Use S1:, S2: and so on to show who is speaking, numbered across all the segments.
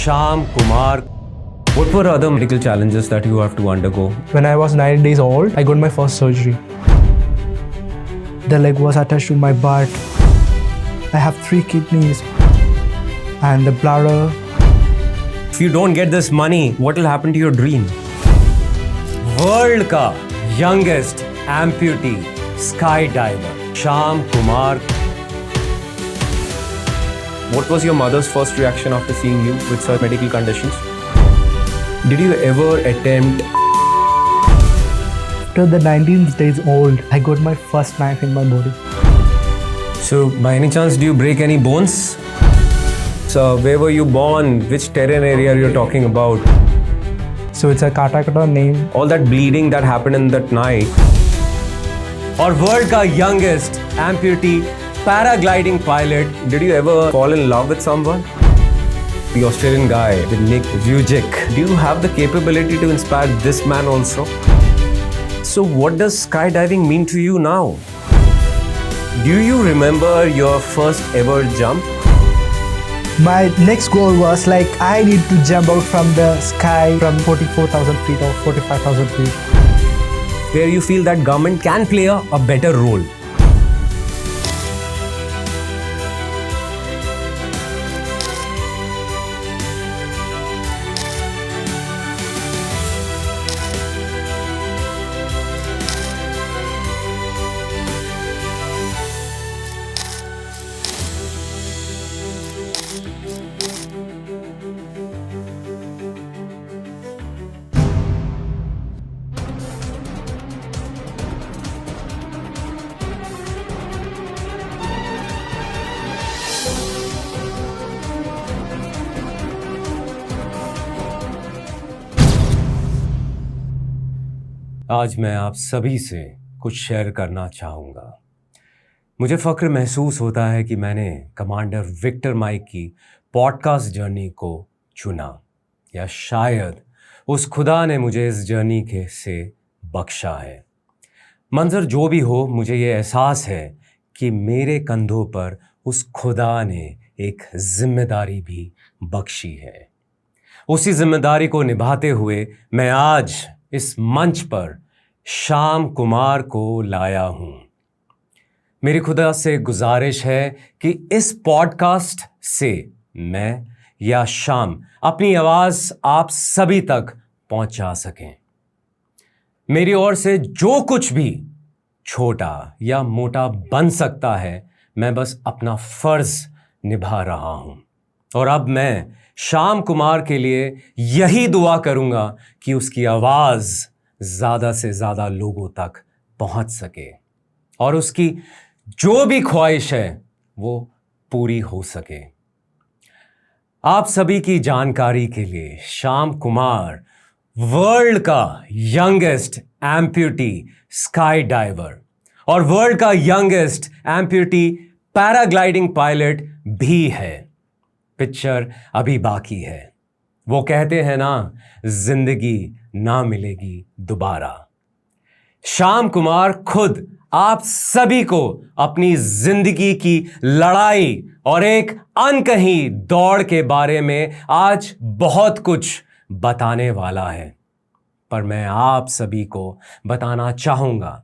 S1: Shyam Kumar. What were other medical challenges that you have to undergo?
S2: When I was 9 days old, I got my first surgery. The leg was attached to my butt. I have 3 kidneys and the bladder.
S1: If you don't get this money, what will happen to your dream? World ka youngest amputee skydiver, Syam Kumar. What was your mother's first reaction after seeing you with such medical conditions? Did you ever attempt?
S2: After the 19 days old, I got my first knife in my body.
S1: So, by any chance, do you break any bones? So, where were you born? Which terrain area you're talking about?
S2: So it's a katakata name.
S1: All that bleeding that happened in that night. Or world ka youngest amputee paragliding pilot. Did you ever fall in love with someone? The Australian guy, the Nick Vujicic. Do you have the capability to inspire this man also? So what does skydiving mean to you now? Do you remember your first ever jump?
S2: My next goal was I need to jump out from the sky from 44,000 feet or 45,000 feet.
S1: Where you feel that government can play a better role. आज मैं आप सभी से कुछ share करना चाहूँगा। मुझे फ़ख्र महसूस होता है कि मैंने कमांडर विक्टर माइक की पॉडकास्ट जर्नी को चुना, या शायद उस खुदा ने मुझे इस जर्नी के से बख्शा है। मंजर जो भी हो, मुझे ये एहसास है कि मेरे कंधों पर उस खुदा ने एक जिम्मेदारी भी बख्शी है। उसी जिम्मेदारी को निभाते हुए मैं आज इस मंच पर श्याम कुमार को लाया हूँ। मेरी खुदा से गुजारिश है कि इस पॉडकास्ट से मैं या श्याम अपनी आवाज़ आप सभी तक पहुँचा सकें। मेरी ओर से जो कुछ भी छोटा या मोटा बन सकता है, मैं बस अपना फ़र्ज़ निभा रहा हूँ। और अब मैं श्याम कुमार के लिए यही दुआ करूँगा कि उसकी आवाज़ ज़्यादा से ज़्यादा लोगों तक पहुँच सके और उसकी जो भी ख्वाहिश है वो पूरी हो सके। आप सभी की जानकारी के लिए, श्याम कुमार वर्ल्ड का यंगेस्ट एम्प्यूटी स्काई डाइवर और वर्ल्ड का यंगेस्ट एम्प्यूटी पैराग्लाइडिंग पायलट भी है। पिक्चर अभी बाकी है। वो कहते हैं ना, जिंदगी ना मिलेगी दोबारा। श्याम कुमार खुद आप सभी को अपनी जिंदगी की लड़ाई और एक अनकही दौड़ के बारे में आज बहुत कुछ बताने वाला है। पर मैं आप सभी को बताना चाहूँगा,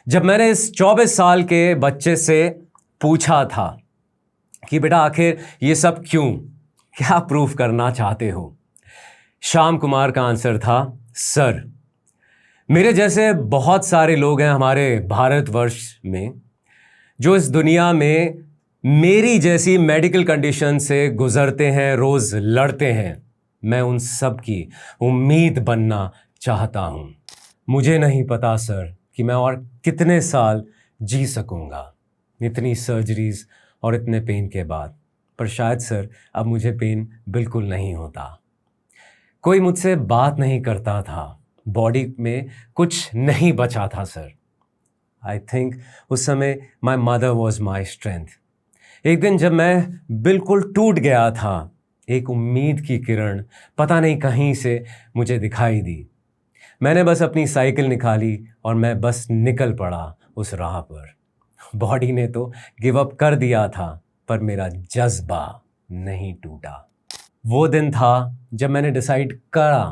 S1: जब मैंने इस 24 साल के बच्चे से पूछा था कि बेटा आखिर ये सब क्यों, क्या प्रूफ करना चाहते हो, श्याम कुमार का आंसर था, सर मेरे जैसे बहुत सारे लोग हैं हमारे भारतवर्ष में जो इस दुनिया में मेरी जैसी मेडिकल कंडीशन से गुजरते हैं, रोज़ लड़ते हैं। मैं उन सब की उम्मीद बनना चाहता हूँ। मुझे नहीं पता सर कि मैं और कितने साल जी सकूँगा इतनी सर्जरीज़ और इतने पेन के बाद, पर शायद सर अब मुझे पेन बिल्कुल नहीं होता। कोई मुझसे बात नहीं करता था, बॉडी में कुछ नहीं बचा था सर। आई थिंक उस समय my mother was my strength. एक दिन जब मैं बिल्कुल टूट गया था, एक उम्मीद की किरण पता नहीं कहीं से मुझे दिखाई दी। मैंने बस अपनी साइकिल निकाली और मैं बस निकल पड़ा उस राह पर। बॉडी ने तो गिव अप कर दिया था, पर मेरा जज्बा नहीं टूटा। वो दिन था जब मैंने डिसाइड करा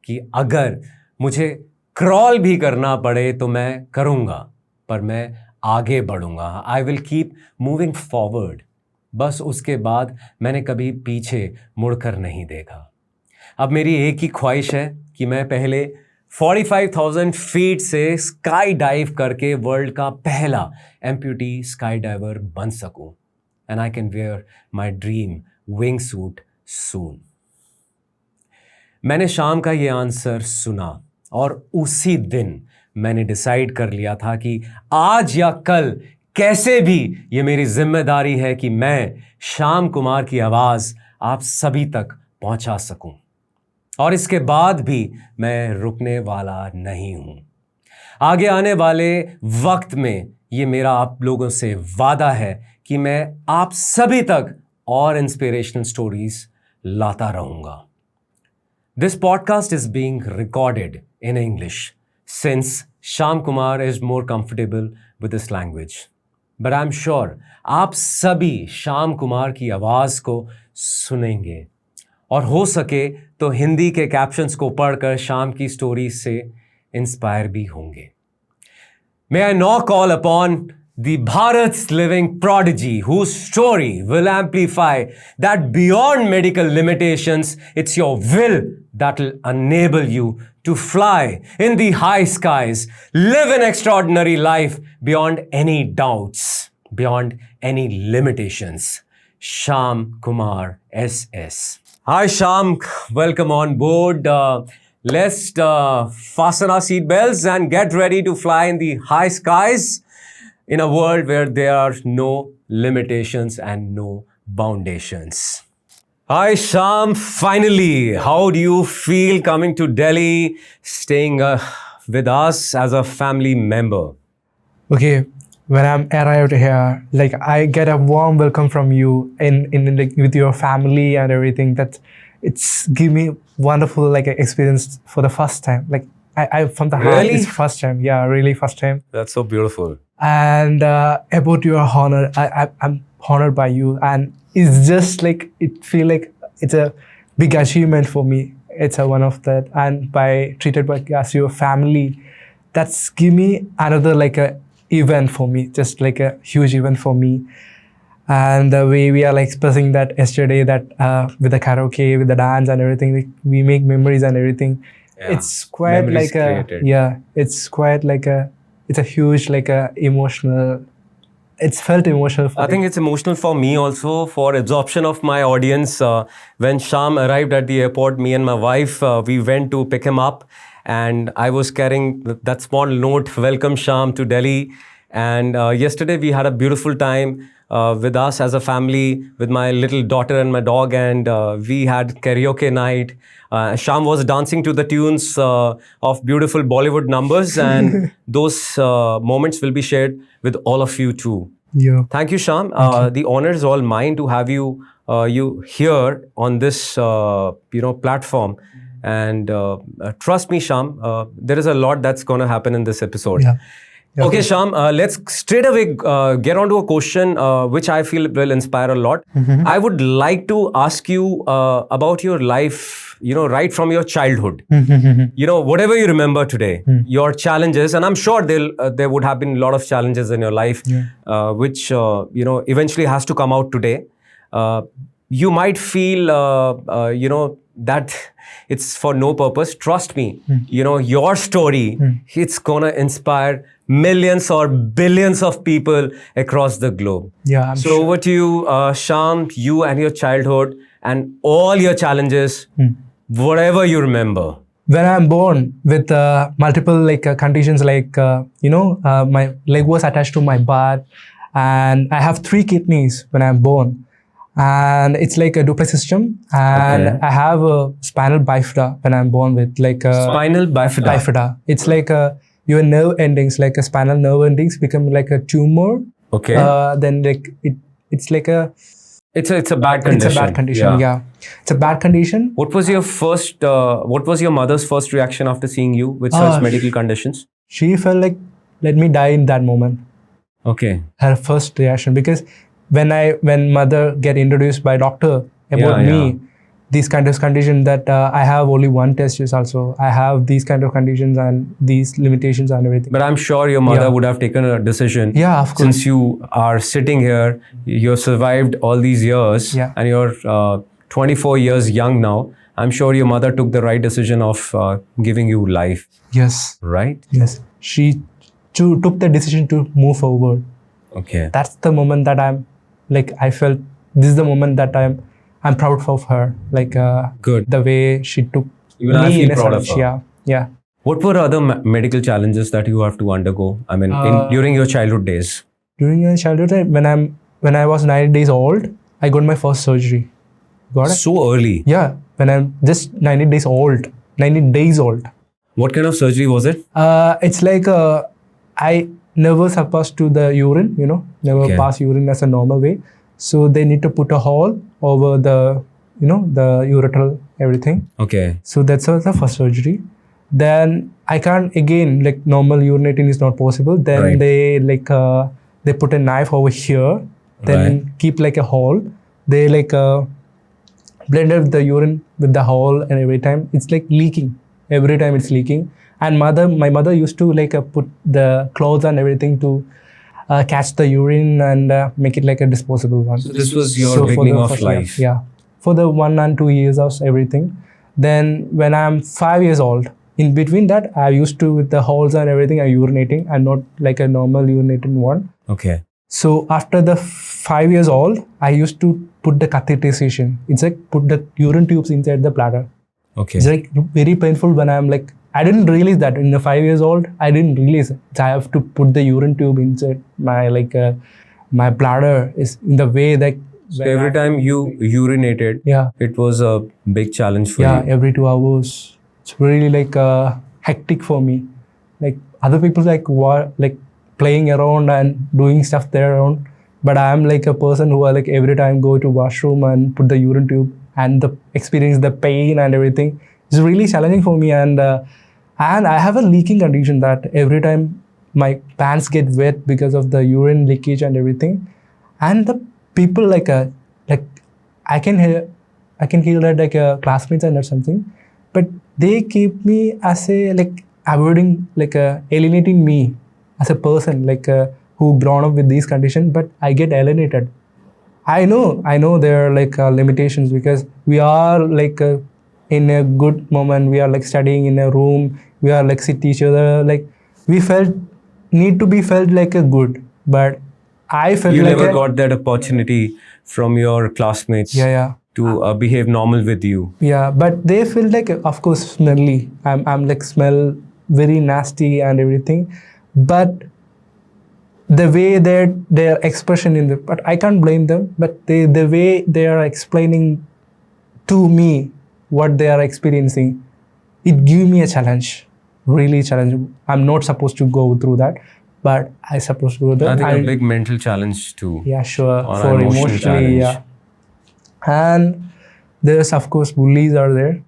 S1: कि अगर मुझे क्रॉल भी करना पड़े तो मैं करूँगा, पर मैं आगे बढ़ूँगा। I will keep moving forward. बस उसके बाद मैंने कभी पीछे मुड़कर नहीं देखा। अब मेरी एक ही ख्वाहिश है कि मैं पहले 45,000 फीट से स्काई डाइव करके वर्ल्ड का पहला एम्प्यूटी स्काई डाइवर बन सकूं। And I can wear my dream wing suit soon. मैंने शाम का ये आंसर सुना और उसी दिन मैंने डिसाइड कर लिया था कि आज या कल कैसे भी ये मेरी जिम्मेदारी है कि मैं श्याम कुमार की आवाज़ आप सभी तक पहुंचा सकूं। और इसके बाद भी मैं रुकने वाला नहीं हूं। आगे आने वाले वक्त में ये मेरा आप लोगों से वादा है कि मैं आप सभी तक और इंस्पिरेशनल स्टोरीज लाता रहूंगा। This podcast is being recorded in English since Syam Kumar is more comfortable with this language. But I'm sure आप सभी श्याम कुमार की आवाज़ को सुनेंगे और हो सके तो हिंदी के कैप्शंस को पढ़कर शाम की स्टोरी से इंस्पायर भी होंगे। May I now call upon the Bharat's living prodigy whose story will amplify that beyond medical limitations, it's your will that will enable you to fly in the high skies, live an extraordinary life beyond any doubts, beyond any limitations. Syam Kumar S.S. Hi Syam, welcome on board. Let's fasten our seatbelts and get ready to fly in the high skies in a world where there are no limitations and no foundations. Hi Syam, finally, how do you feel coming to Delhi, staying with us as a family member?
S2: Okay, when I'm arrived here, like I get a warm welcome from you in like with your family and everything. That it's give me wonderful like experience for the first time. Like I from the heart,
S1: Really?
S2: it's first time. Yeah, really first time.
S1: That's so beautiful.
S2: And about your honor, I'm honored by you, and it's just like it feel like it's a big achievement for me. It's a one of that, and by treated by as your family, that's give me another like a event for me, just like a huge event for me. And the way we are like expressing that yesterday, that with the karaoke, with the dance and everything, like, we make memories and everything.
S1: Yeah.
S2: It's quite
S1: Memories
S2: like a
S1: created.
S2: yeah. It's quite like a it's a huge like a emotional. It's felt emotional. For
S1: I think it's emotional for me also, for absorption of my audience. When Syam arrived at the airport, me and my wife, we went to pick him up, and I was carrying that small note, "Welcome Syam to Delhi." And yesterday we had a beautiful time with us as a family, with my little daughter and my dog, and we had karaoke night. Syam was dancing to the tunes of beautiful Bollywood numbers, and those moments will be shared with all of you too.
S2: yeah.
S1: Thank you, Syam. The honor is all mine to have you here on this platform. And trust me, Syam, there is a lot that's going to happen in this episode.
S2: Yeah. Yeah.
S1: Okay, Syam, let's straight away get on to a question which I feel will inspire a lot.
S2: Mm-hmm.
S1: I would like to ask you about your life, right from your childhood.
S2: Mm-hmm.
S1: Whatever you remember today, your challenges, and I'm sure there would have been a lot of challenges in your life, which, eventually has to come out today. You might feel, that it's for no purpose. Trust me, your story, it's gonna inspire millions or billions of people across the globe.
S2: Yeah. I'm
S1: So
S2: sure.
S1: over to you, Syam, you and your childhood and all your challenges, whatever you remember.
S2: When I'm born with multiple like conditions, like my leg was attached to my butt, and I have 3 kidneys when I'm born, and it's like a duplex system, and
S1: Okay.
S2: I have a spinal bifida when I'm born with like a
S1: Spinal bifida.
S2: bifida. It's like your nerve endings, like a spinal nerve endings, become like a tumor.
S1: Okay.
S2: Then like it's like a
S1: It's a bad condition.
S2: It's a bad condition. Yeah. It's a bad condition.
S1: What was your mother's first reaction after seeing you with such medical conditions?
S2: She felt like let me die in that moment.
S1: Okay.
S2: Her first reaction, because when mother get introduced by doctor about
S1: Yeah,
S2: me, these kind of conditions that I have only one test is also. I have these kind of conditions and these limitations and everything.
S1: But I'm sure your mother would have taken a decision.
S2: Yeah, of course.
S1: Since you are sitting here, you've survived all these years, and you're 24 years young now. I'm sure your mother took the right decision of giving you life.
S2: Yes.
S1: Right?
S2: Yes. She took the decision to move forward.
S1: Okay.
S2: That's the moment that I felt this is the moment that I'm proud of her.
S1: Good.
S2: The way she took
S1: Even I
S2: me
S1: feel
S2: in a
S1: proud of
S2: challenge.
S1: her.
S2: Yeah.
S1: What were other medical challenges that you have to undergo? I mean, during your childhood days?
S2: During my childhood, when I was 9 days old, I got my first surgery. Got it?
S1: So early?
S2: Yeah. When I'm just 90 days old. 90 days old.
S1: What kind of surgery was it?
S2: It's like I never supposed to the urine, never pass urine as a normal way. So they need to put a hole over the, the ureteral, everything.
S1: Okay.
S2: So that's the first surgery. Then I can't, again, normal urinating is not possible. Then they put a knife over here, then keep a hole. They blended the urine with the hole, and every time it's leaking. Every time it's leaking. And my mother used to put the clothes and everything to catch the urine and make it a disposable one.
S1: So this was your beginning of life.
S2: Yeah. For the 1 and 2 years of everything. Then when I'm 5 years old, in between that, I used to, with the holes and everything, I'm urinating. I'm not a normal urinating one.
S1: Okay.
S2: So after the 5 years old, I used to put the catheterization. It's put the urine tubes inside the bladder.
S1: Okay.
S2: It's very painful when I'm I didn't realize that in the 5 years old. I didn't realize I have to put the urine tube inside my my bladder is in the way that.
S1: So every time you urinated, it was a big challenge for you.
S2: Yeah, every 2 hours. It's really hectic for me. Other people playing around and doing stuff there around, but I'm a person who every time go to washroom and put the urine tube and experience the pain and everything. It's really challenging for me, and I have a leaking condition that every time my pants get wet because of the urine leakage and everything, and the people I can hear that classmates and or something, but they keep me as avoiding alienating me as a person who grown up with these conditions, but I get alienated. I know there are limitations because we are in a good moment, we are studying in a room, we are sit each other, we need to be felt a good, but I felt
S1: you never got that opportunity from your classmates to behave normal with you.
S2: Yeah, but they feel of course smelly. I'm smell very nasty and everything, but the way their expression in but I can't blame them, but the way they are explaining to me what they are experiencing, it gave me a challenge, really challenge. I'm not supposed to go through that, but I supposed to go through that.
S1: I think a big mental challenge too.
S2: Yeah, sure.
S1: For emotionally,
S2: challenge. And there's of course bullies are there,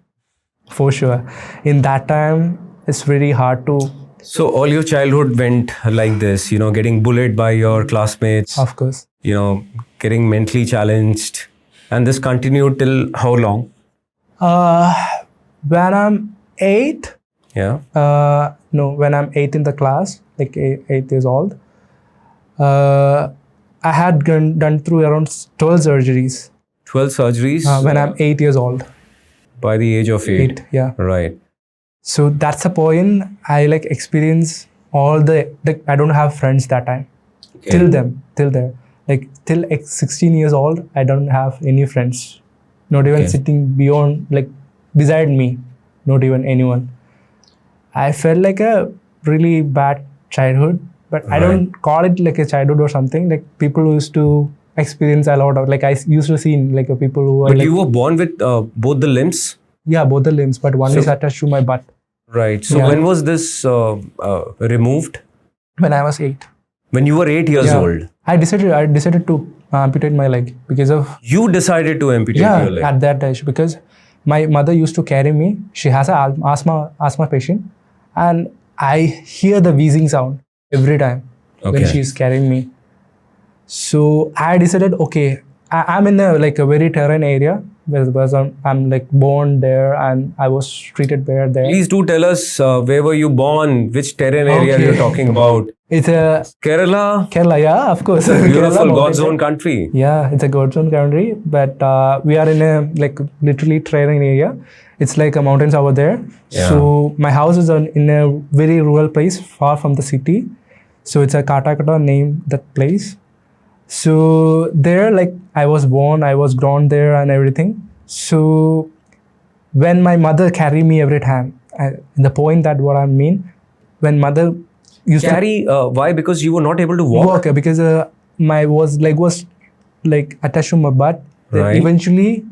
S2: for sure. In that time, it's very hard to.
S1: So all your childhood went like this, getting bullied by your classmates.
S2: Of course.
S1: Getting mentally challenged. And this continued till how long?
S2: When I'm 8.
S1: Yeah.
S2: No, when I'm 8 in the class, 8 years old, I had done through around 12 surgeries.
S1: 12 surgeries?
S2: When I'm 8 years old.
S1: By the age of 8?
S2: Yeah.
S1: Right.
S2: So that's the point. I experience all the I don't have friends that time. Okay. Till there. Till 16 years old, I don't have any friends. Not even sitting beyond beside me. Not even anyone. I felt a really bad childhood, but I don't call it a childhood or something. People who used to experience a lot of I used to see people who are.
S1: But you were born with both the limbs?
S2: Yeah, both the limbs, but one is attached to my butt.
S1: Right. So when was this removed?
S2: When I was 8.
S1: When you were 8 years old?
S2: I decided to amputate my leg because of.
S1: You decided to amputate your leg?
S2: Yeah, at that age, because my mother used to carry me. She has an asthma patient, and I hear the wheezing sound every time when she's carrying me. So I decided, okay, I'm in a very terrain area because I'm like born there and I was treated there.
S1: Please do tell us where were you born, which terrain area
S2: Okay.
S1: you're talking about.
S2: It's a
S1: Kerala,
S2: Kerala, yeah, of course.
S1: it's a beautiful
S2: Kerala,
S1: God's
S2: mountain.
S1: own country.
S2: Yeah, it's a God's own country, but we are in a literally terrain area. It's like mountains over there.
S1: Yeah.
S2: So my house is in a very rural place, far from the city. So it's a Katakata name, that place. So there, I was born, I was grown there and everything. So when my mother carried me every time, the point that what I mean, when mother used
S1: Carry, why? Because you were not able to
S2: to
S1: walk.
S2: walk because my was attached to my butt. Then
S1: Right.
S2: eventually,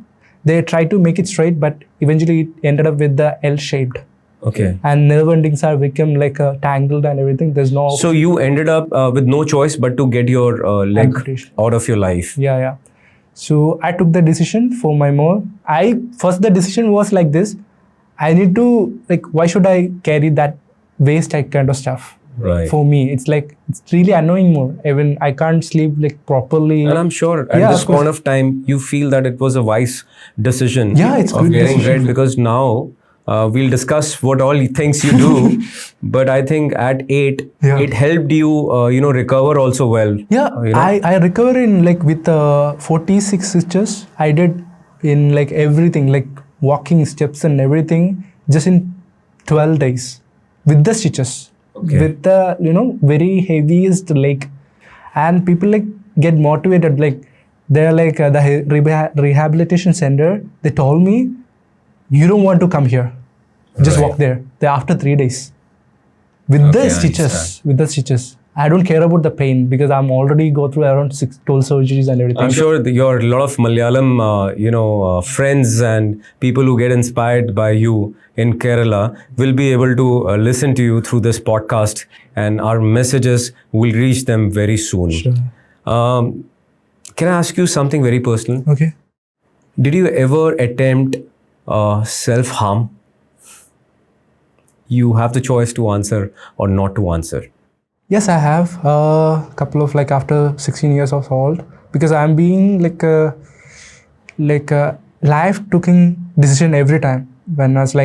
S2: they tried to make it straight, but eventually it ended up with the L-shaped.
S1: Okay.
S2: And nerve endings are become tangled and everything. There's no
S1: So you ended up with no choice but to get your leg
S2: amputation.
S1: out of your life.
S2: Yeah. So I took the decision for my mom. The decision was like this. I need to why should I carry that waste kind of stuff?
S1: Right.
S2: For me, it's really annoying more. Even I can't sleep properly.
S1: And I'm sure at
S2: Yeah,
S1: this
S2: of course.
S1: point of time, you feel that it was a wise decision
S2: Yeah, it's
S1: of
S2: good
S1: getting
S2: decision.
S1: red, because now we'll discuss what all things you do. But I think at 8,
S2: Yeah.
S1: it helped you, recover also well.
S2: Yeah, I recover in with 46 stitches. I did in everything, walking steps and everything, just in 12 days with the stitches.
S1: Okay.
S2: With the very heaviest leg, and people get motivated. They're the rehabilitation center. They told me, you don't want to come here, just
S1: Right.
S2: walk there. They after 3 days with
S1: Okay,
S2: the
S1: I
S2: stitches.
S1: understand.
S2: With the stitches, I don't care about the pain because I'm already go through around 12 surgeries and everything.
S1: I'm sure your a lot of Malayalam, friends and people who get inspired by you in Kerala will be able to listen to you through this podcast, and our messages will reach them very soon.
S2: Sure.
S1: Can I ask you something very personal?
S2: Okay.
S1: Did you ever attempt self-harm? You have the choice to answer or not to answer.
S2: Yes, I have a couple of after 16 years of old, because I'm being a life-taking decision every time when I was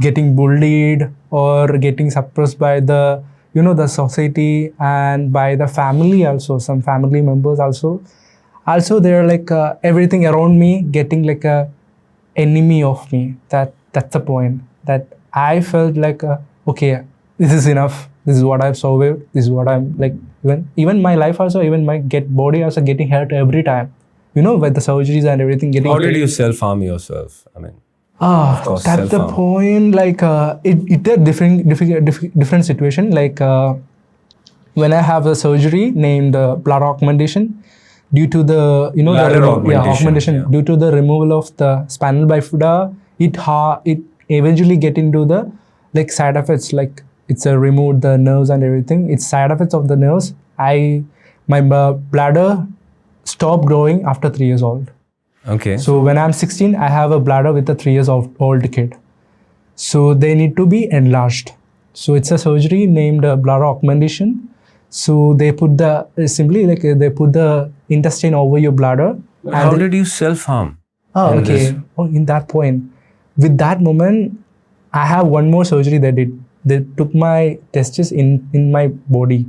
S2: getting bullied or getting suppressed by the the society and by the family also, some family members also. Also, they're everything around me getting a enemy of me. That's the point that I felt okay, this is enough. This is what I've survived. This is what I'm even my life also, even my body also getting hurt every time. With the surgeries and everything getting.
S1: How did you self-harm yourself? I mean, course,
S2: That's the
S1: self-harm.
S2: point. It a different situation. When I have a surgery named bladder augmentation, due to the
S1: Bladder augmentation,
S2: augmentation
S1: yeah.
S2: due to the removal of the spinal bifida, it eventually get into the side effects. It's removed the nerves and everything. It's side effects of the nerves. My bladder stopped growing after 3 years old.
S1: okay.
S2: So when I'm 16, I have a bladder with a 3 years old kid. So they need to be enlarged. So it's a surgery named bladder augmentation. So they put they put the intestine over your bladder.
S1: How did you self-harm?
S2: Oh,
S1: in
S2: okay.
S1: this?
S2: In that point, with that moment, I have one more surgery they did. They took my testes in my body.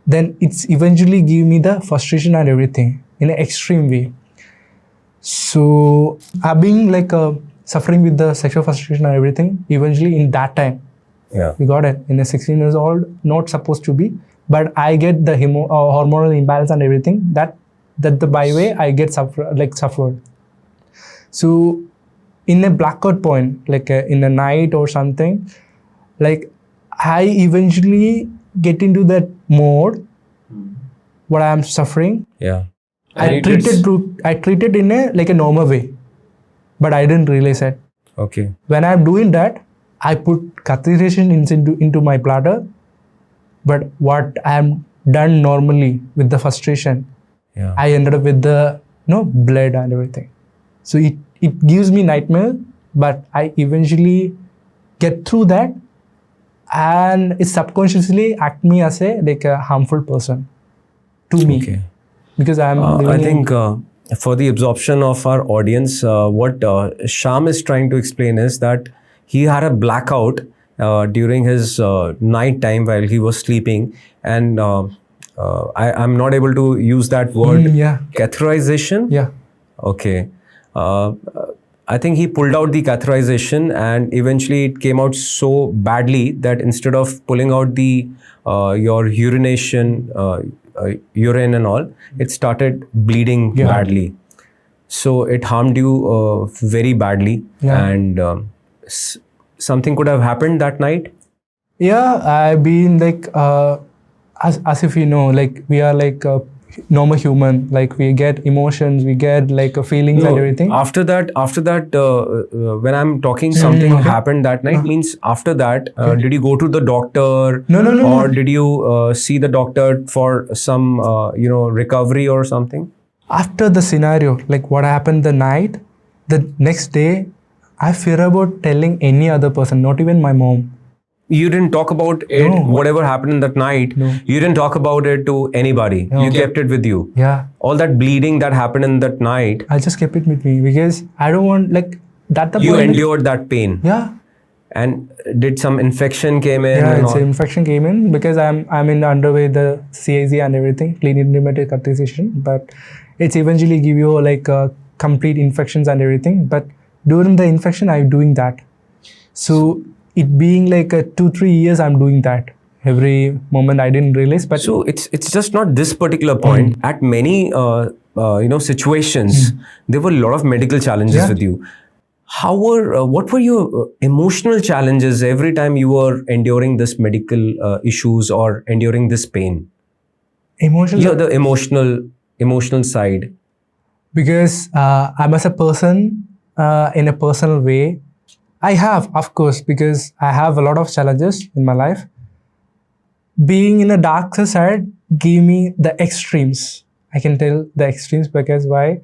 S2: Then it's eventually give me the frustration and everything in an extreme way. So I've been suffering with the sexual frustration and everything. Eventually, in that time,
S1: Yeah.
S2: we got it in a 16 years old, not supposed to be, but I get the hormonal imbalance and everything. That the byway I get suffered. So in a blackout point, in a night or something, I eventually get into that mode. What I am suffering,
S1: Yeah.
S2: I treated in a normal way, but I didn't realize it.
S1: Okay.
S2: When I'm doing that, I put catheterization into my bladder, but what I'm done normally with the frustration,
S1: Yeah.
S2: I ended up with the blood and everything. So it gives me nightmare, but I eventually get through that, and it subconsciously act me as a harmful person to me.
S1: Okay.
S2: because I'm
S1: I
S2: living
S1: think for the absorption of our audience, what Shyam is trying to explain is that he had a blackout during his night time while he was sleeping, and I'm not able to use that word.
S2: yeah.
S1: Catheterization.
S2: Yeah.
S1: Okay. I think he pulled out the catheterization, and eventually it came out so badly that instead of pulling out the your urination, urine and all, it started bleeding badly. So it harmed you very badly, and something could have happened that night.
S2: Yeah, I've been like as if you know, like we are like normal human, like we get emotions, we get like feelings and everything.
S1: After that, when I'm talking something happened that night, means after that, did you go to the doctor?
S2: No.
S1: Or did you see the doctor for some, recovery or something?
S2: After the scenario, like what happened the night, the next day, I fear about telling any other person, not even my mom.
S1: You didn't talk about it, whatever happened in that night.
S2: No.
S1: You didn't talk about it to anybody.
S2: No.
S1: You kept it with you.
S2: Yeah.
S1: All that bleeding that happened in that night.
S2: I just kept it with me because I don't want like that. The
S1: You
S2: point
S1: endured that pain.
S2: Yeah.
S1: And did some infection came in?
S2: Yeah, it's an infection came in because I'm in underway the CIC and everything, clean intermittent catheterization, but it's eventually give you like complete infections and everything. But during the infection, I'm doing that. So it being like 2-3 years, I'm doing that every moment. I didn't realize, but
S1: so it's just not this particular point. At many situations, there were a lot of medical challenges with you. What were your emotional challenges every time you were enduring this medical issues or enduring this pain?
S2: Emotional.
S1: The emotional side.
S2: Because I'm as a person in a personal way. I have, of course, because I have a lot of challenges in my life. Being in a darker side gave me the extremes. I can tell the extremes because why?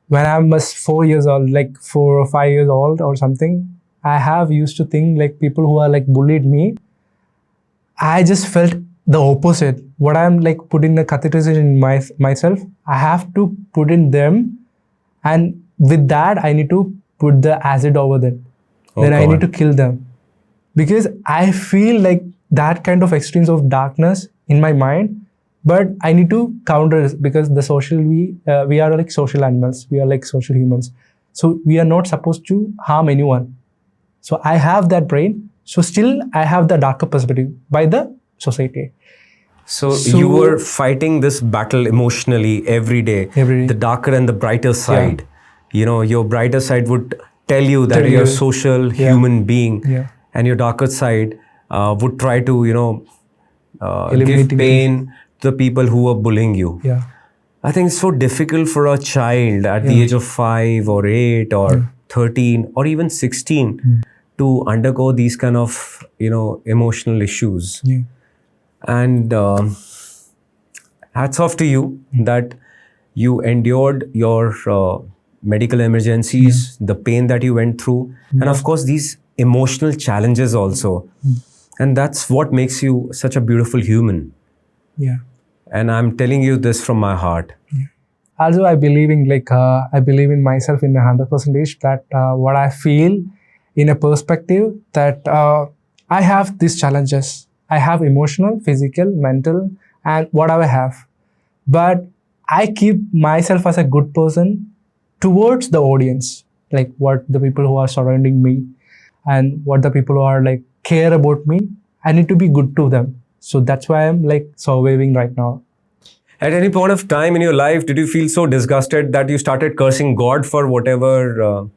S2: When I was 4 years old, like 4 or 5 years old or something, I have used to think like people who are like bullied me. I just felt the opposite. What I'm like putting the catheterization in myself, I have to put in them, and with that I need to put the acid over them. Then I need to kill them. Because I feel like that kind of extremes of darkness in my mind, but I need to counter it because we are like social animals. We are like social humans. So we are not supposed to harm anyone. So I have that brain. So still I have the darker perspective by the society.
S1: So you were fighting this battle emotionally every day. The darker and the brighter side. Your brighter side would tell you that you're a social human being, and your darker side would try to give pain to the people who are bullying you. I think it's so difficult for a child at the age of 5 or 8 or 13 or even 16 to undergo these kind of emotional issues. And hats off to you that you endured your medical emergencies, the pain that you went through, and of course these emotional challenges also. And that's what makes you such a beautiful human. And I'm telling you this from my heart.
S2: Also, I believe in myself in 100% that what I feel in a perspective that I have these challenges. I have emotional, physical, mental, and whatever I have. But I keep myself as a good person towards the audience, like what the people who are surrounding me and what the people who are like care about me, I need to be good to them. So that's why I'm like surviving right now.
S1: At any point of time in your life, did you feel so disgusted that you started cursing God for whatever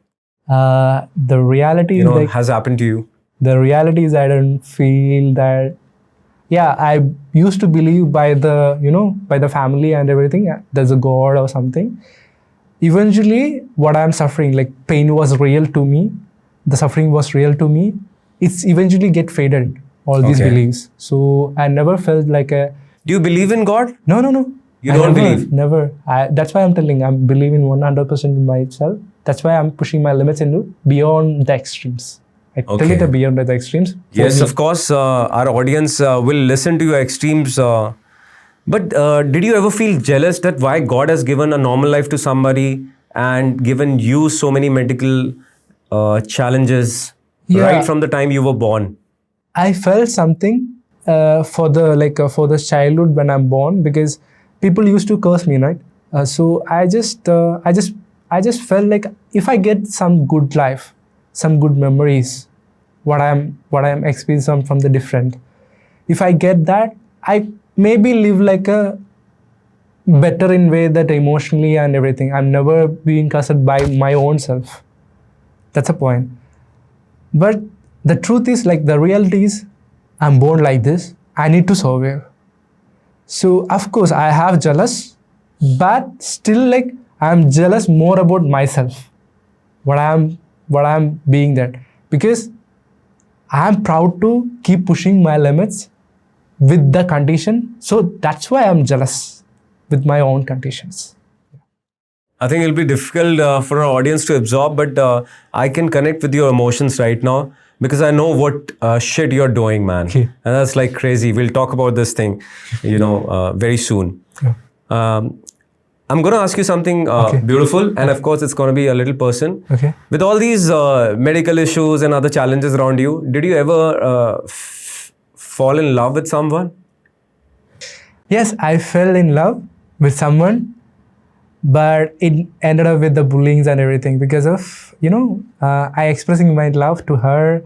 S2: the reality is
S1: has happened to you?
S2: The reality is I don't feel that. Yeah, I used to believe by the family and everything, there's a God or something. Eventually, what I'm suffering, like pain was real to me, the suffering was real to me. It's eventually get faded, all these beliefs. So I never felt like a...
S1: Do you believe in God?
S2: No.
S1: You don't believe?
S2: Never. That's why I'm telling, I'm believing 100% in myself. That's why I'm pushing my limits into beyond the extremes. I tell it beyond the extremes.
S1: Yes, of course, our audience will listen to your extremes But did you ever feel jealous that why God has given a normal life to somebody and given you so many medical challenges right
S2: Yeah.
S1: from the time you were born?
S2: I felt something for the childhood when I'm born, because people used to curse me, right? So I just felt like if I get some good life, some good memories, what I'm experiencing from the different, if I get that, I maybe live like a better in way that emotionally and everything. I'm never being cursed by my own self. That's a point. But the truth is, like, the reality is, I'm born like this. I need to survive. So of course I have jealous, but still, like, I'm jealous more about myself, what I'm being that, because I'm proud to keep pushing my limits with the condition. So that's why I'm jealous with my own conditions.
S1: I think it'll be difficult for our audience to absorb, but I can connect with your emotions right now because I know what shit you're doing, man.
S2: Okay.
S1: And that's like crazy. We'll talk about this thing, very soon.
S2: Yeah.
S1: I'm going to ask you something
S2: Okay.
S1: beautiful, and of course, it's going to be a little person.
S2: Okay.
S1: With all these medical issues and other challenges around you, did you ever fall in love with someone?
S2: Yes, I fell in love with someone, but it ended up with the bullying and everything because of, I expressing my love to her,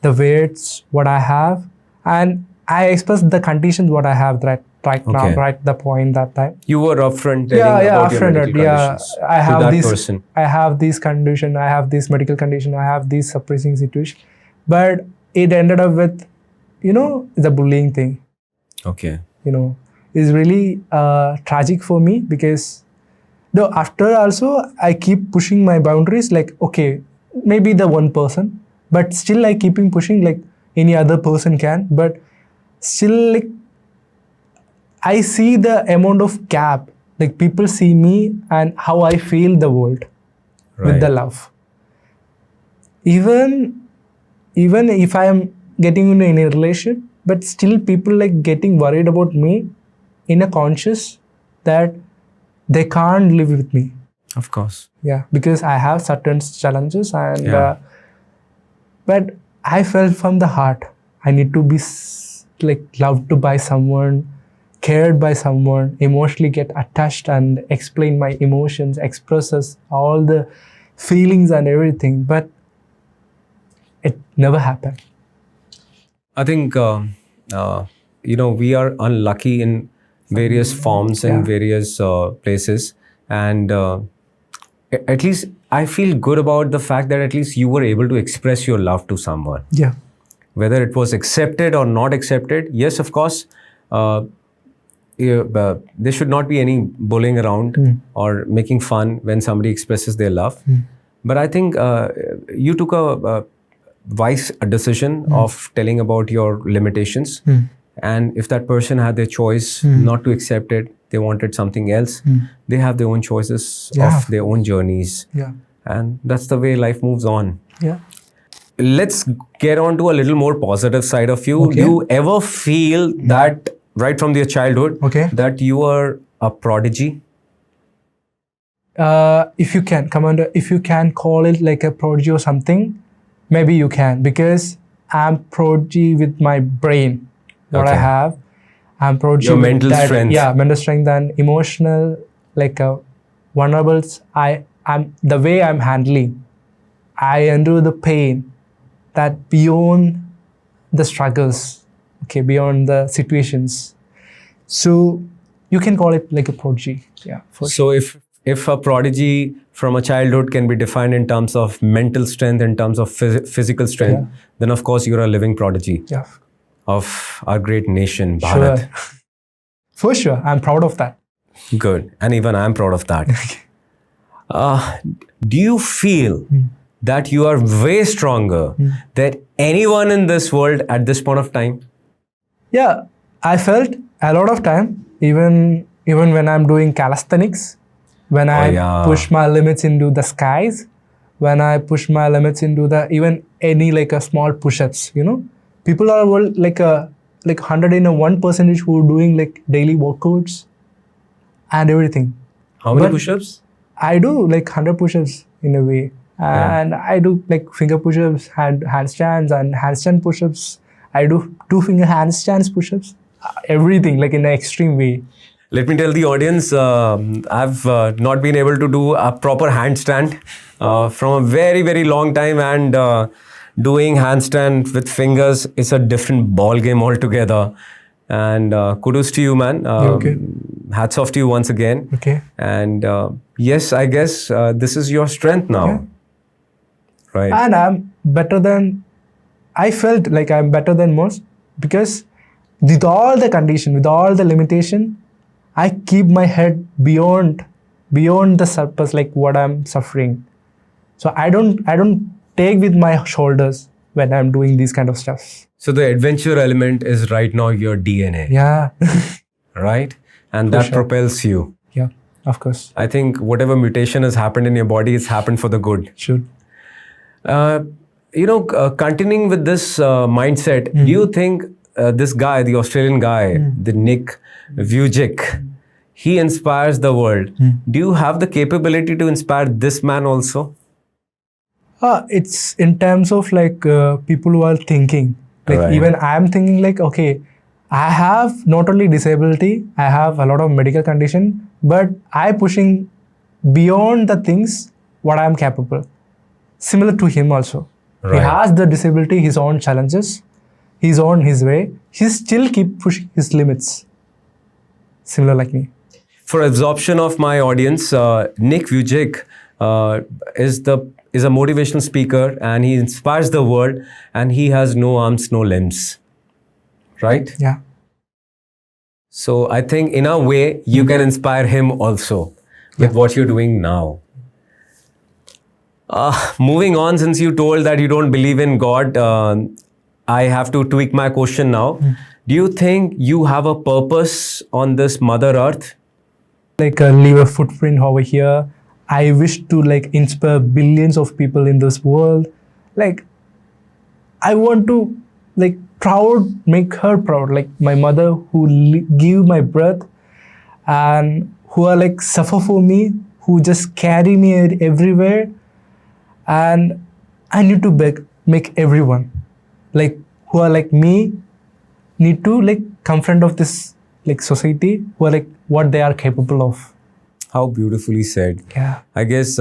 S2: the weights, what I have, and I expressed the conditions what I have right now,
S1: Okay.
S2: right the point that time.
S1: You were upfront telling about your medical conditions
S2: I have
S1: to that
S2: this
S1: person.
S2: I have this condition, I have this medical condition, I have this suppressing situation, but it ended up with, the bullying thing.
S1: Okay.
S2: Is really tragic for me, because though after also I keep pushing my boundaries, like, okay, maybe the one person, but still I keeping pushing like any other person can, but still, like, I see the amount of gap, like people see me and how I feel the world with the love. Even if I am getting into any relationship, but still people like getting worried about me in a conscious that they can't live with me.
S1: Of course.
S2: Yeah, because I have certain challenges, and
S1: Yeah.
S2: but I felt from the heart I need to be like loved by someone, cared by someone, emotionally get attached and explain my emotions, expresses all the feelings and everything, but it never happened.
S1: I think, we are unlucky in various forms and
S2: Yeah.
S1: various places. And at least I feel good about the fact that at least you were able to express your love to someone.
S2: Yeah.
S1: Whether it was accepted or not accepted, yes, of course, there should not be any bullying around or making fun when somebody expresses their love. But I think you took a wise decision of telling about your limitations. And if that person had their choice not to accept it, they wanted something else, they have their own choices of their own journeys.
S2: Yeah.
S1: And that's the way life moves on.
S2: Yeah.
S1: Let's get on to a little more positive side of you.
S2: Okay.
S1: Do you ever feel that right from your childhood that you are a prodigy?
S2: If you can, Commander, if you can call it like a prodigy or something, maybe you can, because I'm prodigy with my brain, what I
S1: Okay.
S2: have. I'm prodigy
S1: Your
S2: with
S1: mental
S2: that,
S1: strength.
S2: Yeah, mental strength and emotional, like vulnerables. I'm the way I'm handling. I endure the pain that beyond the struggles, okay, beyond the situations. So you can call it like a prodigy. Yeah. For
S1: So if a prodigy from a childhood can be defined in terms of mental strength, in terms of physical strength, then of course you're a living prodigy
S2: Yeah.
S1: of our great nation, Bharat.
S2: Sure. For sure. I'm proud of that.
S1: Good. And even I'm proud of that. Do you feel that you are way stronger than anyone in this world at this point of time?
S2: Yeah, I felt a lot of time, even when I'm doing calisthenics, when I push my limits into the skies, when I push my limits into the even any like a small push-ups, people are like like 101% who are doing like daily workouts and everything.
S1: How many
S2: But
S1: push-ups?
S2: I do like 100 push-ups in a way. And I do like finger push-ups, handstands and handstand push-ups. I do 2-finger handstands push-ups. Everything like in an extreme way.
S1: Let me tell the audience, I've not been able to do a proper handstand from a very, very long time, and doing handstand with fingers is a different ball game altogether. And kudos to you, man.
S2: Okay.
S1: Hats off to you once again.
S2: Okay.
S1: And yes, I guess this is your strength now.
S2: Yeah.
S1: Right.
S2: And I felt like I'm better than most because with all the condition, with all the limitation, I keep my head beyond the surface, like what I'm suffering. So I don't take with my shoulders when I'm doing these kind of stuff.
S1: So the adventure element is right now your DNA.
S2: Yeah.
S1: Right? And
S2: For
S1: that
S2: sure.
S1: propels you.
S2: Yeah, of course.
S1: I think whatever mutation has happened in your body, it's happened for the good.
S2: Should.
S1: Continuing with this mindset, do you think this guy, the Australian guy, the Nick Vujicic, he inspires the world? Do you have the capability to inspire this man also?
S2: It's in terms of like people who are thinking. Like
S1: Right.
S2: even I'm thinking like, okay, I have not only disability, I have a lot of medical condition, but I pushing beyond the things what I'm capable. Similar to him also.
S1: Right.
S2: He has the disability, his own challenges, he's on his way. He still keep pushing his limits. Similar like me.
S1: For absorption of my audience, Nick Vujicic is a motivational speaker, and he inspires the world, and he has no arms, no limbs. Right?
S2: Yeah.
S1: So I think in a way you can inspire him also with what you're doing now. Moving on, since you told that you don't believe in God, I have to tweak my question now. Do you think you have a purpose on this Mother Earth?
S2: Like leave a footprint over here. I wish to like inspire billions of people in this world. Like I want to like make her proud. Like my mother who give my breath and who are like suffer for me, who just carry me everywhere. And I need to make everyone like who are like me need to like confront of this like society who are like what they are capable of.
S1: How beautifully said.
S2: Yeah.
S1: I guess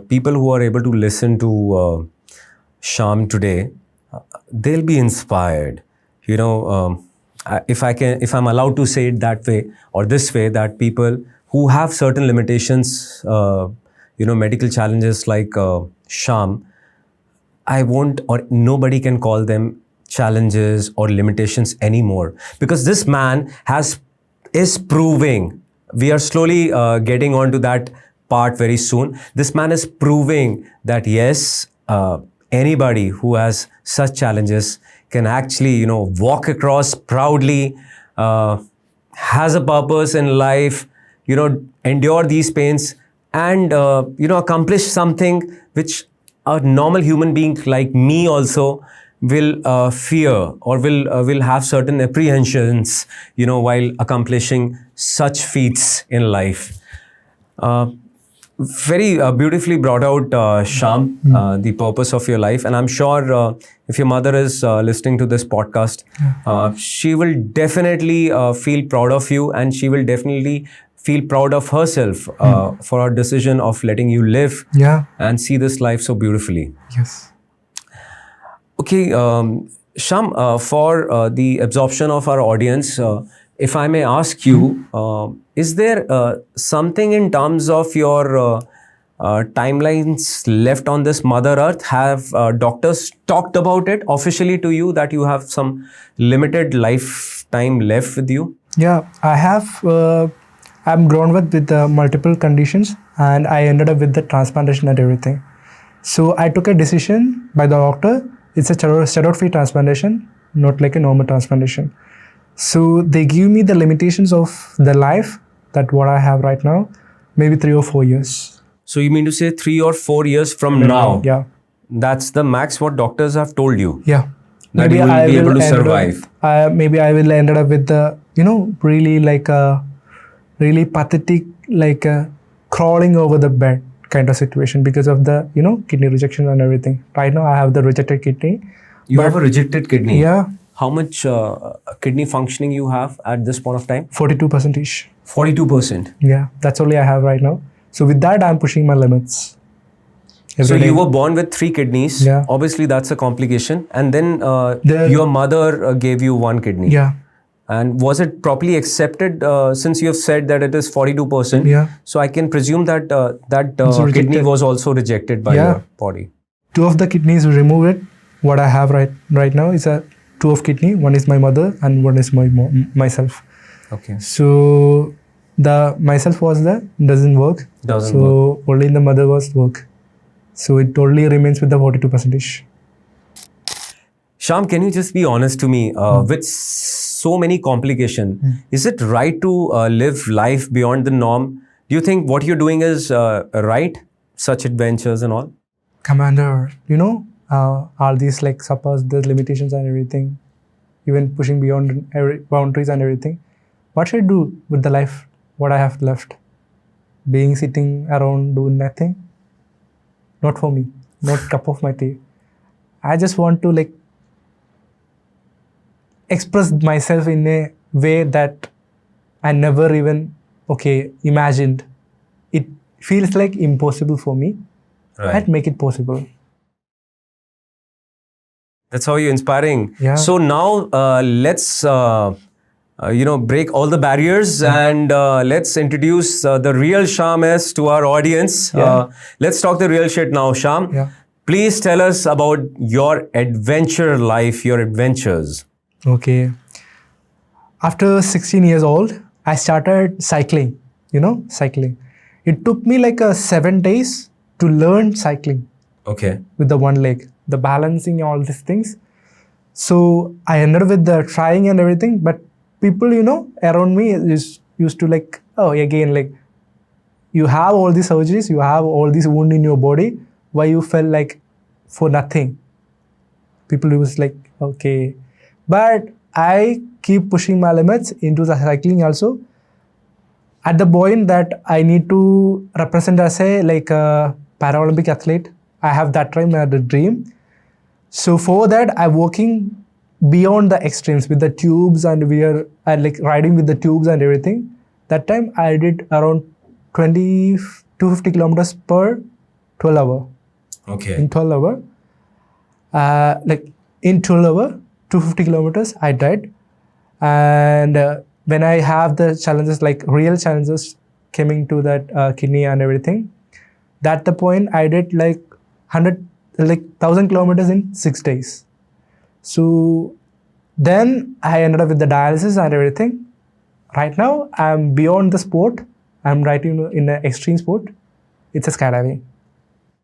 S1: people who are able to listen to Shyam today, they'll be inspired. You know, if I'm allowed to say it that way or this way, that people who have certain limitations, medical challenges like Shyam, I won't, or nobody can call them challenges or limitations anymore, because this man is proving. We are slowly getting onto that part very soon. This man is proving that yes, anybody who has such challenges can actually, walk across proudly, has a purpose in life, endure these pains and, accomplish something which a normal human being like me also will fear or will have certain apprehensions, while accomplishing such feats in life. Very beautifully brought out, Shyam, the purpose of your life. And I'm sure if your mother is listening to this podcast, she will definitely feel proud of you, and she will definitely feel proud of herself for her decision of letting you live and see this life so beautifully.
S2: Yes.
S1: Okay, Shyam, for the absorption of our audience, if I may ask you, is there something in terms of your timelines left on this Mother Earth? Have doctors talked about it officially to you that you have some limited lifetime left with you?
S2: Yeah, I have. I'm grown with multiple conditions, and I ended up with the transplantation and everything. So I took a decision by the doctor. It's a steroid-free transplantation, not like a normal transplantation. So they give me the limitations of the life that what I have right now, maybe 3 or 4 years.
S1: So you mean to say 3 or 4 years from now?
S2: Yeah.
S1: That's the max what doctors have told you?
S2: Yeah.
S1: that you will be able to survive.
S2: Maybe I will end up with the, really like a really pathetic, like crawling over the bed kind of situation because of the, kidney rejection and everything. Right now I have the rejected kidney.
S1: You have a rejected kidney?
S2: Yeah.
S1: How much kidney functioning you have at this point of time?
S2: 42%.
S1: 42%?
S2: Yeah, that's only I have right now. So with that, I'm pushing my limits.
S1: So you were born with 3 kidneys.
S2: Yeah.
S1: Obviously, that's a complication. And then your mother gave you 1 kidney.
S2: Yeah.
S1: And was it properly accepted since you have said that it is 42%?
S2: Yeah.
S1: So I can presume that kidney was also rejected by your body.
S2: 2 of the kidneys removed it. What I have right now is a 2 of kidney. One is my mother and one is myself.
S1: Okay.
S2: So the myself doesn't work. So only the mother was work. So it only remains with the 42%.
S1: Shyam, can you just be honest to me? With so many complications, is it right to live life beyond the norm? Do you think what you're doing is right? Such adventures and all?
S2: Commander, all these like suppose the limitations and everything, even pushing beyond boundaries and everything. What should I do with the life? What I have left? Being sitting around doing nothing? Not for me. Not cup of my tea. I just want to like express myself in a way that I never even imagined. It feels like impossible for me.
S1: Right.
S2: I'd make it possible.
S1: That's how you're inspiring.
S2: Yeah.
S1: So now let's break all the barriers and let's introduce the real Syam S to our audience.
S2: Yeah.
S1: Let's talk the real shit now, Syam.
S2: Yeah.
S1: Please tell us about your adventure life, your adventures.
S2: Okay. After 16 years old, I started cycling, cycling. It took me like 7 days to learn cycling.
S1: Okay.
S2: With the one leg, the balancing, all these things. So I ended up with the trying and everything, but people, around me used to like, oh, again, like, you have all these surgeries, you have all these wounds in your body, why you felt like for nothing? People was like, okay. But I keep pushing my limits into the cycling also. At the point that I need to represent as a Paralympic athlete, I have that time as a dream. So for that, I'm working beyond the extremes with the tubes and we are riding with the tubes and everything. That time I did around 250 kilometers per 12 hour.
S1: Okay.
S2: In 12 hour, in 12 hour, 250 kilometers I did. And when I have the challenges, like real challenges coming to that kidney and everything, that the point I did 1,000 kilometers in 6 days. So then I ended up with the dialysis and everything. Right now, I'm beyond the sport. I'm writing in an extreme sport. It's a skydiving.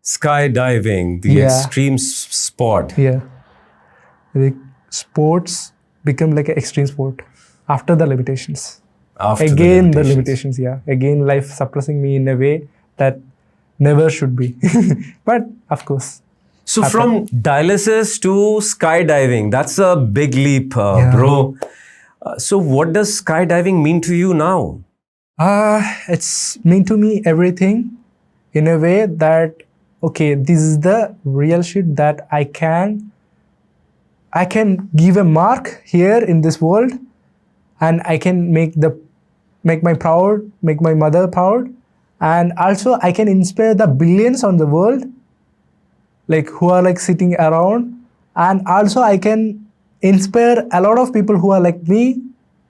S1: Skydiving, the extreme sport.
S2: Yeah. The sports become like an extreme sport after the limitations. Again, the limitations, Again, life suppressing me in a way that never should be. But of course.
S1: So from dialysis to skydiving, that's a big leap, bro. So what does skydiving mean to you now?
S2: It's mean to me everything in a way that, this is the real shit that I can give a mark here in this world and I can make my mother proud. And also I can inspire the billions on the world, who are sitting around. And also I can inspire a lot of people who are like me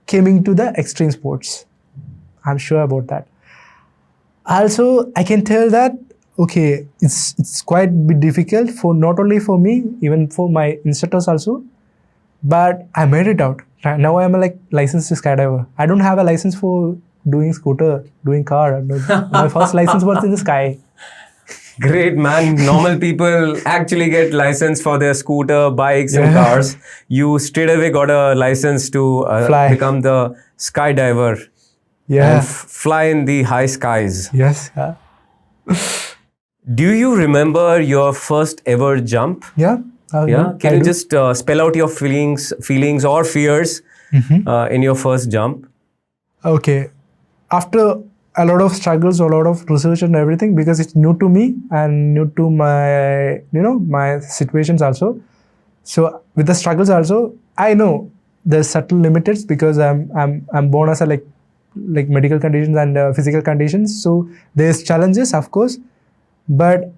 S2: coming to the extreme sports. I'm sure about that. Also, I can tell that, it's quite a bit difficult for not only for me, even for my instructors also. But I made it out. Now I'm a licensed skydiver. I don't have a license for doing scooter, doing car. My first license was in the sky.
S1: Great, man. Normal people actually get license for their scooter, bikes and cars. You straight away got a license to become the skydiver.
S2: Yeah.
S1: And fly in the high skies.
S2: Yes. Yeah.
S1: Do you remember your first ever jump?
S2: Yeah.
S1: Yeah,
S2: I
S1: can you
S2: do.
S1: just spell out your feelings or fears in your first jump?
S2: Okay. After a lot of struggles, a lot of research and everything, because it's new to me and new to my, my situations also. So with the struggles also, I know there's subtle limits because I'm born as a like medical conditions and physical conditions. So there's challenges, of course, but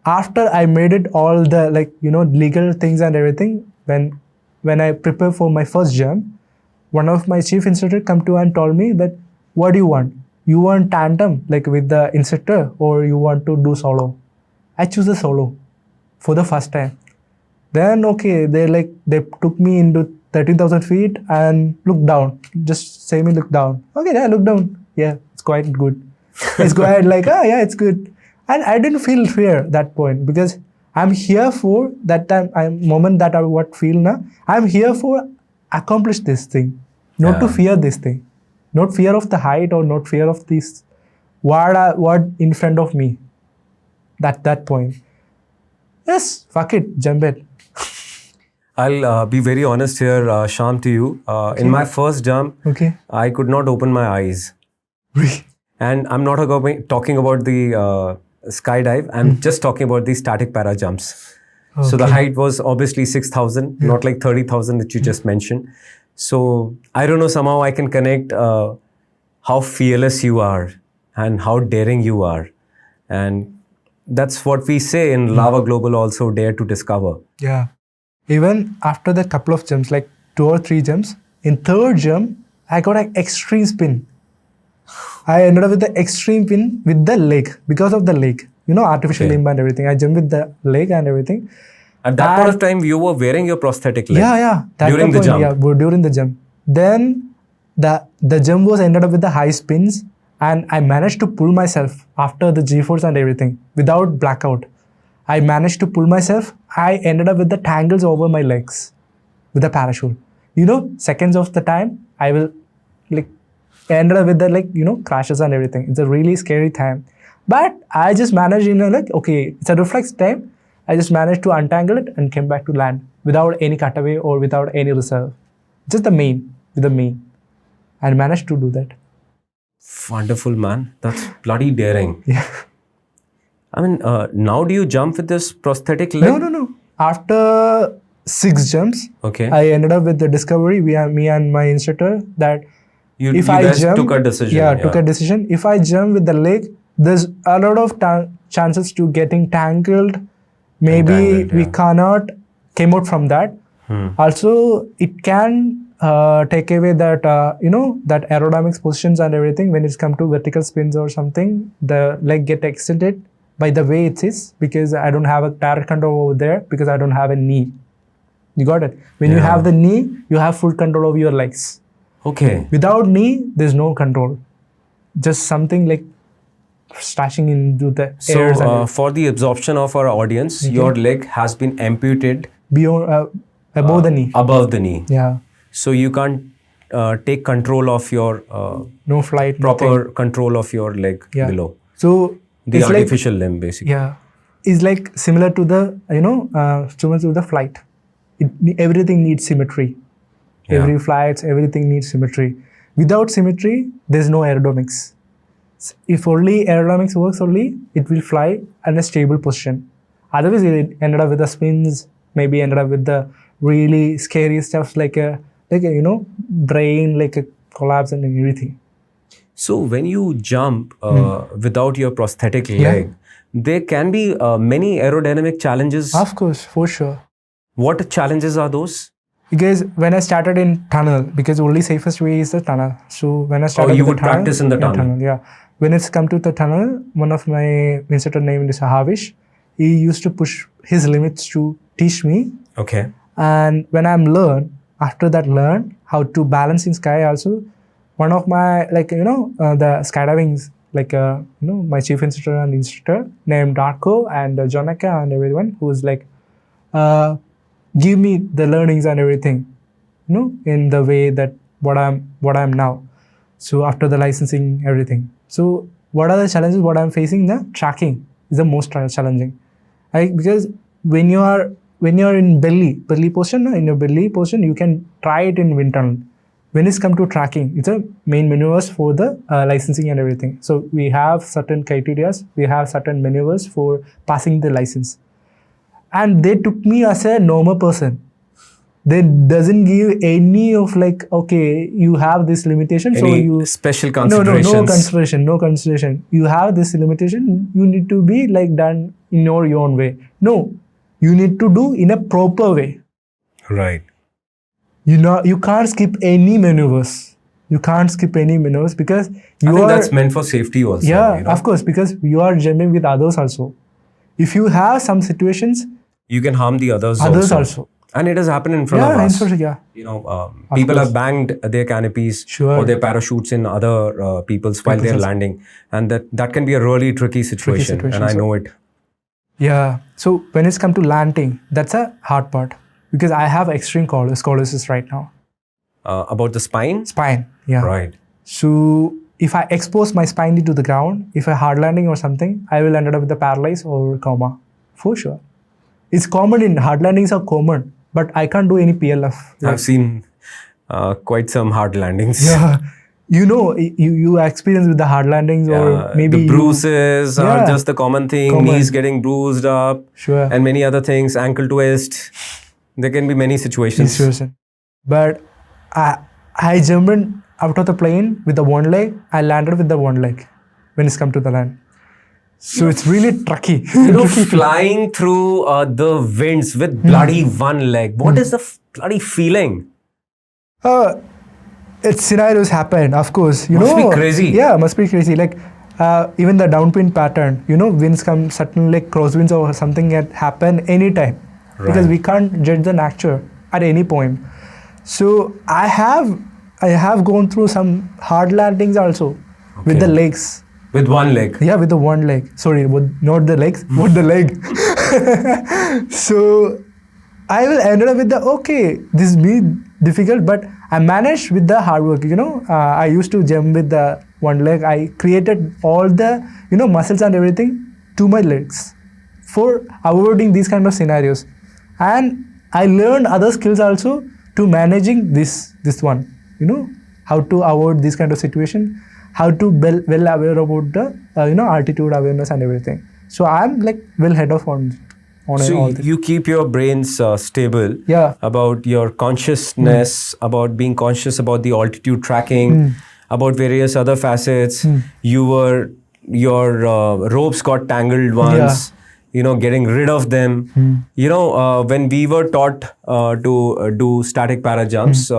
S2: after I made it all the legal things and everything, when I prepare for my first jump, one of my chief instructor come to and told me that, what do you want? You want tandem like with the instructor, or you want to do solo? I choose the solo for the first time. Then okay, they took me into 13,000 feet and look down. Just say me look down. Okay, yeah, look down. Yeah, it's quite good. It's quite like, yeah, it's good. And I didn't feel fear that point, because I'm here for that time, moment that I what feel now. I'm here for accomplish this thing, not to
S1: Yeah.
S2: fear this thing, not fear of the height or not fear of this what in front of me. That point. Yes, fuck it, jump it.
S1: I'll be very honest here, Shyam, to you. In my first jump,
S2: Okay.
S1: I could not open my eyes. And I'm not talking about the skydive. I'm just talking about the static para jumps. So the
S2: Okay.
S1: height was obviously 6,000, not like 30,000 that you just mentioned. So I don't know, somehow I can connect how fearless you are and how daring you are. And that's what we say in Lava Global also, dare to discover.
S2: Yeah. Even after the couple of jumps, like 2 or 3 jumps, in third jump, I got an extreme spin. I ended up with the extreme spin with the leg, because of the leg. Artificial
S1: Okay.
S2: limb and everything. I jumped with the leg and everything.
S1: At that point of time, you were wearing your prosthetic leg.
S2: Yeah.
S1: During the jump.
S2: Yeah, during the jump. Then the jump was ended up with the high spins, and I managed to pull myself after the G-force and everything without blackout. I managed to pull myself. I ended up with the tangles over my legs with the parachute. Seconds of the time, I will ended up with the crashes and everything. It's a really scary time. But I just managed, okay, it's a reflex time. I just managed to untangle it and came back to land without any cutaway or without any reserve. Just the main, with the main. I managed to do that.
S1: Wonderful, man. That's bloody daring.
S2: Yeah.
S1: I mean, now do you jump with this prosthetic leg?
S2: No. After 6 jumps,
S1: Okay.
S2: I ended up with the discovery, me and my instructor, that
S1: You
S2: if I
S1: guys
S2: jump,
S1: took a decision.
S2: took a decision. If I jump with the leg, there's a lot of chances to getting tangled. Maybe
S1: Entangled,
S2: we
S1: yeah.
S2: cannot came out from that. Also, it can take away that that aerodynamics positions and everything. When it's come to vertical spins or something, the leg get extended by the way it is, because I don't have a direct control over there, because I don't have a knee. You got it? When you
S1: Yeah.
S2: have the knee, you have full control over your legs.
S1: Okay.
S2: Without knee, there's no control. Just something like stashing into the
S1: So,
S2: airs and
S1: for the absorption of our audience, your leg has been amputated
S2: beyond above the knee.
S1: above the knee.
S2: Yeah.
S1: So you can't take control of your
S2: No flight.
S1: proper
S2: nothing.
S1: control of your leg
S2: Yeah.
S1: below.
S2: So
S1: The
S2: it's like,
S1: artificial limb, basically.
S2: yeah, it's like similar to the instruments with the flight. Everything needs symmetry.
S1: Yeah.
S2: Every flights, everything needs symmetry. Without symmetry, there's no aerodynamics. If only aerodynamics works only, it will fly in a stable position. Otherwise, it ended up with the spins, maybe ended up with the really scary stuff like a brain, like a collapse and everything.
S1: So when you jump without your prosthetic leg, there can be many aerodynamic challenges.
S2: Of course, for sure.
S1: What challenges are those?
S2: Because when I started in tunnel, because only safest way is the tunnel. So when I started
S1: you
S2: with
S1: would
S2: the tunnel,
S1: practice in the tunnel.
S2: Yeah. When it's come to the tunnel, one of my instructor named is Havish. He used to push his limits to teach me.
S1: Okay.
S2: And when I'm after that learn how to balance in sky also, one of my the skydiving my chief instructor and instructor named Darko and Jonaka and everyone who's give me the learnings and everything, in the way that what I'm now. So after the licensing, everything. So what are the challenges? What I'm facing? The tracking is the most challenging, because when you are when you're in belly position, in your belly position, you can try it in wind tunnel. When it's come to tracking, it's a main maneuvers for the licensing and everything. So we have certain criteria, we have certain maneuvers for passing the license. And they took me as a normal person. They doesn't give any of like, okay, you have this limitation, so you
S1: special considerations.
S2: No consideration. You have this limitation, you need to be like done in your own way. No, you need to do in a proper way.
S1: Right.
S2: You can't skip any maneuvers. You can't skip any maneuvers because
S1: I think that's meant for safety also.
S2: Yeah, of course, because you are jumping with others also. If you have some situations,
S1: you can harm the others
S2: also.
S1: And it has happened in front of us.
S2: Yeah.
S1: People have banged their canopies or their parachutes in other people's while they're landing. And that can be a really tricky situation. And I know it.
S2: Yeah. So when it's come to landing, that's a hard part. Because I have extreme scoliosis right now.
S1: About the spine?
S2: Spine, yeah.
S1: Right.
S2: So if I expose my spine to the ground, if I hard landing or something, I will end up with a paralysis or coma, for sure. It's common in hard landings are common, but I can't do any PLF.
S1: I've seen quite some hard landings.
S2: Yeah. You experience with the hard landings or maybe
S1: the bruises are just the common thing. Knees getting bruised up.
S2: Sure.
S1: And many other things, ankle twist. There can be many situations.
S2: But I jumped out of the plane with the one leg. I landed with the one leg when it's come to the land. So it's really tricky.
S1: Flying through the winds with bloody one leg. What is the bloody feeling?
S2: It's scenarios happen, of course.
S1: Must be crazy.
S2: Yeah, must be crazy. Like even the downwind pattern, winds come, certain like crosswinds or something that happen anytime. Right. Because we can't judge the nature at any point. So I have gone through some hard landings also with the legs.
S1: With one leg?
S2: Yeah, with the one leg. Sorry, not the legs, but the leg. So I will end up with this be difficult, but I managed with the hard work. I used to jump with the one leg. I created all the muscles and everything to my legs for avoiding these kind of scenarios. And I learned other skills also to managing this one, how to avoid this kind of situation, how to well aware about the altitude awareness and everything. So I'm like well head of on
S1: so
S2: all this.
S1: You keep your brains stable about your consciousness, about being conscious about the altitude tracking, about various other facets. Your ropes got tangled once. Getting rid of them. When we were taught to do static para jumps,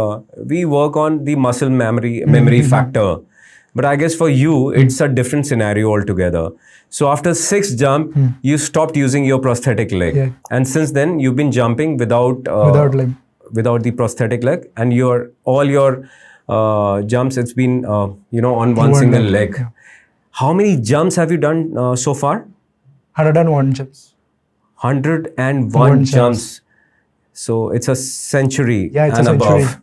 S1: we work on the muscle memory factor. But I guess for you, it's a different scenario altogether. So after 6th jump, you stopped using your prosthetic leg.
S2: Yeah.
S1: And since then, you've been jumping without the prosthetic leg. And all your jumps, it's been on one single leg.
S2: Yeah.
S1: How many jumps have you done so far?
S2: 101 jumps.
S1: 101 jumps. So it's a century
S2: and
S1: above.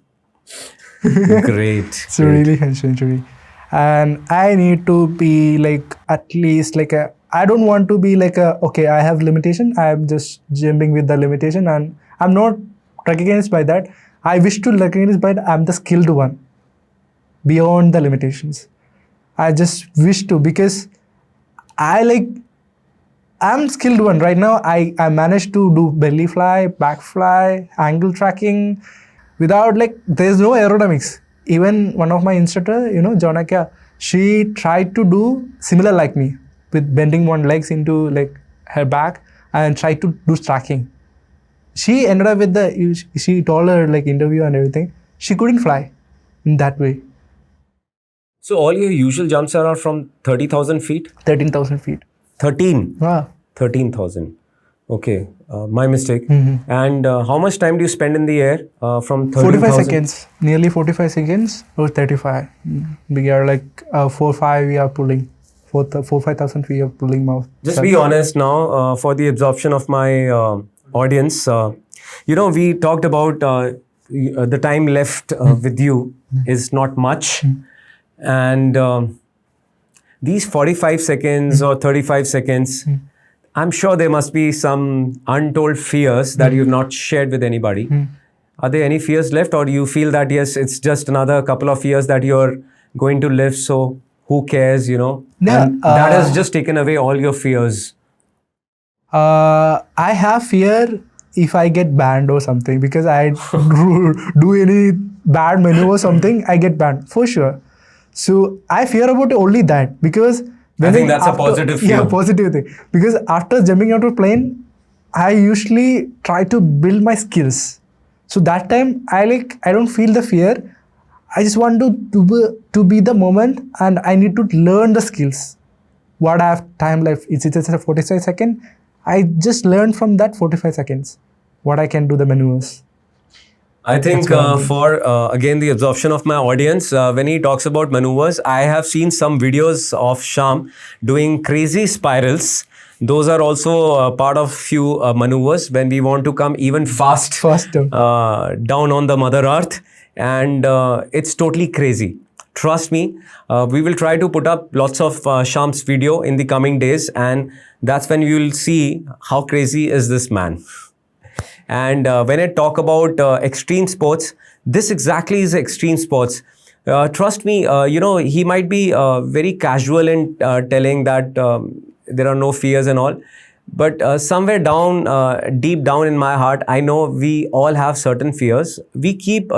S1: Great.
S2: It's a really a century. And I need to be like at least like I don't want to be like I have limitation. I'm just jumping with the limitation and I'm not recognized by that. I wish to recognize by I'm the skilled one beyond the limitations. I just wish to because I'm skilled one. Right now, I managed to do belly fly, back fly, angle tracking without there's no aerodynamics. Even one of my instructor, Jonaka, she tried to do similar like me with bending one legs into her back and tried to do tracking. She ended up with she told her interview and everything. She couldn't fly in that way.
S1: So all your usual jumps are from 30,000 feet?
S2: 13,000 feet.
S1: 13?
S2: Wow.
S1: 13,000. Okay, my mistake. And how much time do you spend in the air from
S2: 45 seconds. Nearly 45 seconds or 35. We are 4-5 we are pulling. 4,000-5,000 we are pulling mouth.
S1: Just be honest now for the absorption of my audience. We talked about the time left with you is not much. And these 45 seconds or 35 seconds, I'm sure there must be some untold fears that you've not shared with anybody. Are there any fears left, or do you feel that yes, it's just another couple of years that you're going to live, so who cares, you know?
S2: No,
S1: And that has just taken away all your fears.
S2: I have fear if I get banned or something, because I do any bad menu or something, I get banned for sure. So I fear about only that, because
S1: I think that's a positive fear.
S2: Yeah, positive thing. Because after jumping out of plane, I usually try to build my skills. So that time I don't feel the fear. I just want to be the moment, and I need to learn the skills. What I have time left, it's a 45 second. I just learned from that 45 seconds what I can do the maneuvers.
S1: I think again, the absorption of my audience, when he talks about maneuvers, I have seen some videos of Shyam doing crazy spirals. Those are also part of few maneuvers when we want to come even faster down on the Mother Earth. And it's totally crazy. Trust me, we will try to put up lots of Shyam's video in the coming days, and that's when you will see how crazy is this man. And when I talk about extreme sports, this exactly is extreme sports. Trust me, you know, he might be very casual in telling that there are no fears and all. But somewhere down, deep down in my heart, I know we all have certain fears. We keep,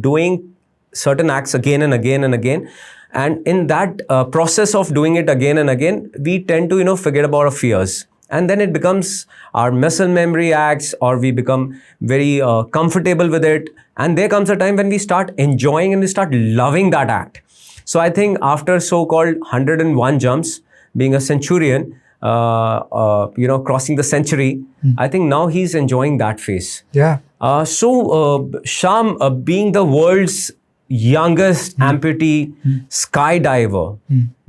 S1: doing certain acts again and again and again. And in that process of doing it again and again, we tend to, forget about our fears. And then it becomes our muscle memory acts, or we become very comfortable with it. And there comes a time when we start enjoying and we start loving that act. So I think after so-called 101 jumps, being a centurion, crossing the century, I think now he's enjoying that phase.
S2: Yeah.
S1: Shyam, being the world's youngest amputee skydiver,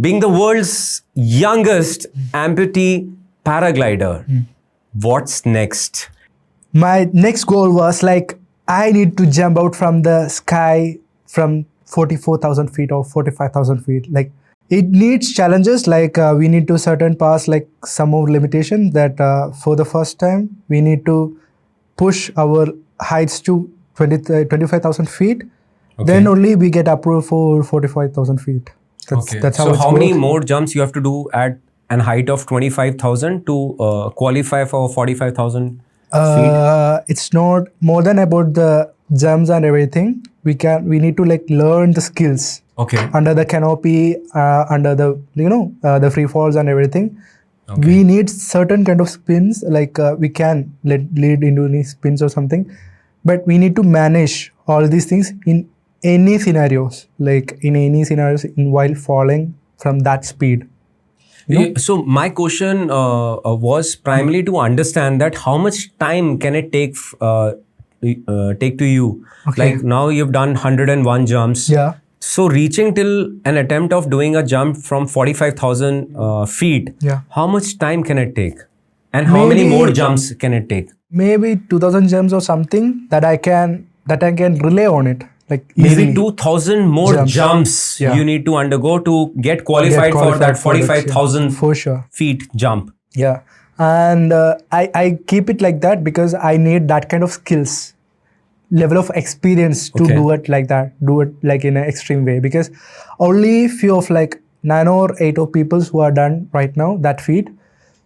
S1: being the world's youngest amputee paraglider, what's next?
S2: My next goal was I need to jump out from the sky from 44,000 feet or 45,000 feet. It needs challenges, we need to certain pass some more limitation that for the first time we need to push our heights to 25,000 feet. Okay. Then only we get approved for 45,000 feet. That's how
S1: how many more jumps you have to do at an height of 25,000 to qualify for 45,000 feet?
S2: It's not more than about the jumps and everything. We need to learn the skills.
S1: Okay.
S2: Under the canopy, under the the free falls and everything. Okay. We need certain kind of spins. We can lead into any spins or something, but we need to manage all these things in any scenarios. While falling from that speed.
S1: So my question was primarily to understand that how much time can it take to you?
S2: Okay.
S1: Now you've done 101 jumps.
S2: Yeah.
S1: So reaching till an attempt of doing a jump from 45,000 feet,
S2: yeah.
S1: How much time can it take? And how many more jumps can it take?
S2: Maybe 2,000 jumps or something that I can rely on it.
S1: Maybe 2,000 more jumps you need to undergo to get qualified for that 45,000
S2: for sure.
S1: feet jump.
S2: Yeah. And I keep it like that because I need that kind of skills, level of experience to do it like that, do it in an extreme way, because only few of 9 or 8 of people who are done right now that feat.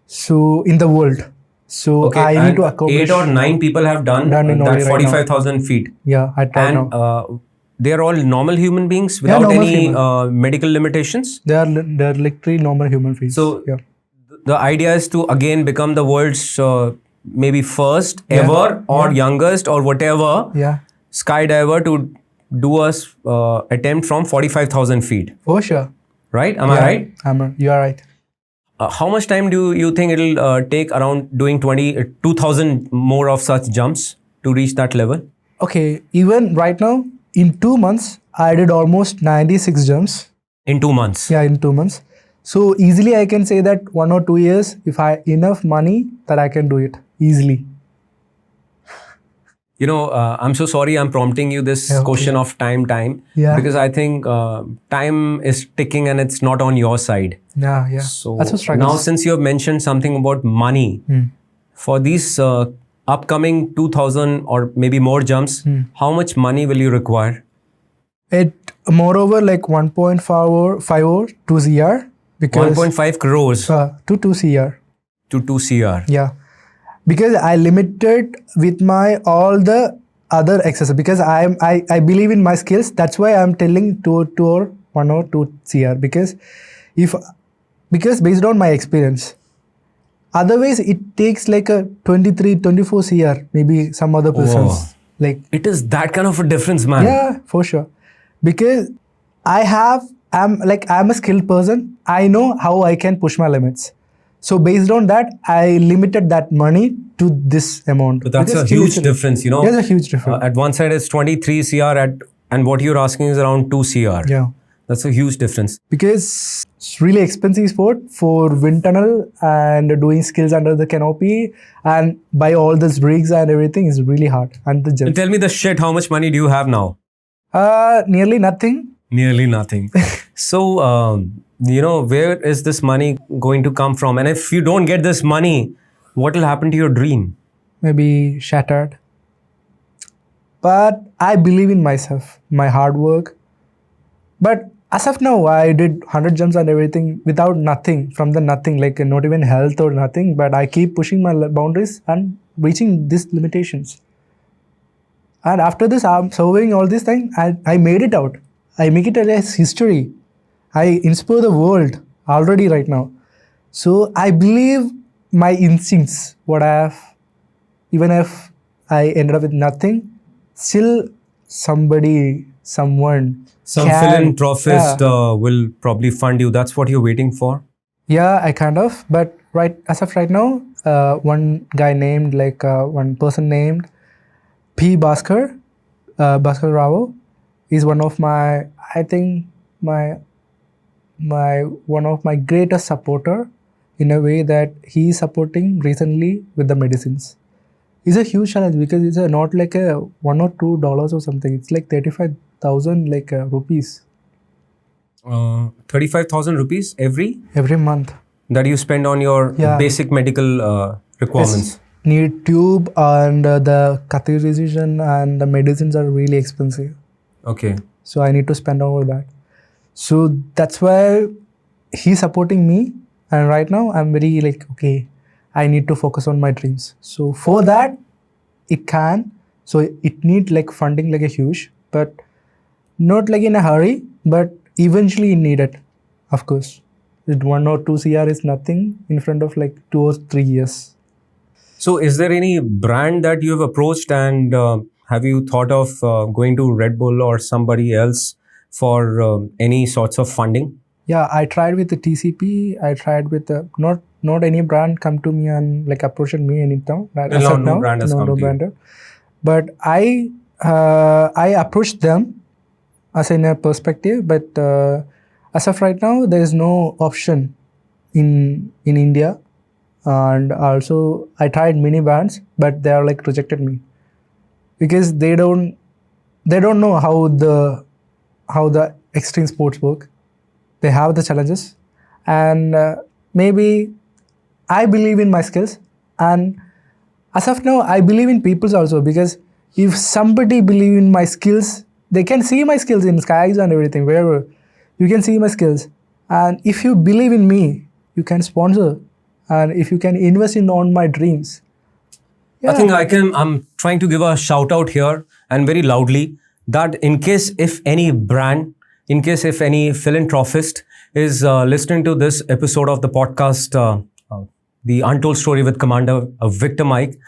S2: So in the world. So I need to accomplish.
S1: 8 or 9 people have done that 45,000 feet.
S2: Yeah,
S1: and they are all normal human beings without any medical limitations?
S2: They're literally normal human beings.
S1: So the idea is to again become the world's maybe first ever or youngest or whatever skydiver to do a attempt from 45,000 feet.
S2: For sure.
S1: Right? Am I right?
S2: You are right.
S1: How much time do you think it'll take around doing 2,000 more of such jumps to reach that level?
S2: Okay, even right now, in 2 months, I did almost 96 jumps.
S1: In 2 months?
S2: Yeah, in 2 months. So easily I can say that 1 or 2 years, if I have enough money, that I can do it easily.
S1: I'm so sorry I'm prompting you this
S2: Yeah, okay.
S1: question of time.
S2: Yeah.
S1: Because I think time is ticking and it's not on your side.
S2: Yeah.
S1: So
S2: That's what struggles.
S1: now, since you have mentioned something about money, for these upcoming 2000 or maybe more jumps, how much money will you require?
S2: It moreover like 1.5 or 2 CR because
S1: 1.5 crores
S2: to 2 CR.
S1: to 2 CR.
S2: Yeah, because I limited with my all the other exercises because I believe in my skills. That's why I'm telling two or 1 or 2 CR because based on my experience. Otherwise, it takes like a 23, 24 CR, maybe some other persons. Like
S1: It is that kind of a difference, man.
S2: yeah, for sure. Because I'm a skilled person. I know how I can push my limits. So based on that, I limited that money to this amount.
S1: But that's
S2: Because
S1: a
S2: still
S1: huge
S2: it's
S1: difference,
S2: There's a huge difference.
S1: At one side it's 23 CR and what you're asking is around 2 CR.
S2: Yeah.
S1: That's a huge difference.
S2: Because it's really expensive sport for wind tunnel and doing skills under the canopy and buy all these rigs and everything is really hard. And the
S1: And
S2: jump.
S1: tell me the shit, how much money do you have now?
S2: Nearly nothing.
S1: Nearly nothing. So, where is this money going to come from? And if you don't get this money, what will happen to your dream?
S2: Maybe shattered. But I believe in myself, my hard work. But as of now, I did 100 jumps and everything without nothing, from the nothing, like not even health or nothing. But I keep pushing my boundaries and reaching these limitations. And after this, I'm surveying all these things. I made it out. I make it as history. I inspire the world already right now. So I believe my instincts, what I have, even if I ended up with nothing, still someone
S1: Some
S2: can-
S1: philanthropist will probably fund you. That's what you're waiting for?
S2: Yeah, I kind of. But as of right now, one guy named, one person named B Bhaskar, Bhaskar Rao, is one of my, I think, one of my greatest supporter in a way that he is supporting recently with the medicines. It's a huge challenge because it's not like a $1 or $2 or something. It's like 35,000 rupees
S1: 35,000 rupees every
S2: every month.
S1: that you spend on your
S2: Yeah.
S1: basic medical requirements.
S2: Yes. Need tube and the catheterization and the medicines are really expensive.
S1: Okay.
S2: So I need to spend over that. So that's why he's supporting me. And right now I'm very okay, I need to focus on my dreams. So for that, it can. So it need funding a huge, but not in a hurry, but eventually needed, of course. With 1 or 2 CR is nothing in front of 2 or 3 years.
S1: So is there any brand that you have approached and have you thought of going to Red Bull or somebody else for any sorts of funding?
S2: Yeah, I tried with the TCP. I tried with not any brand come to me and approached me anytime.
S1: No brand has come to you.
S2: But I approached them as in a perspective. But as of right now, there is no option in India. And also, I tried many brands, but they are rejected me because they don't know how the extreme sports work. They have the challenges, and maybe I believe in my skills, and as of now, I believe in people's also because if somebody believe in my skills, they can see my skills in skies and everything, wherever you can see my skills, and if you believe in me, you can sponsor, and if you can invest on my dreams.
S1: I think I'm trying to give a shout out here and very loudly that in case if any brand, in case if any philanthropist is listening to this episode of the podcast, The Untold Story with Commander Victor Mike,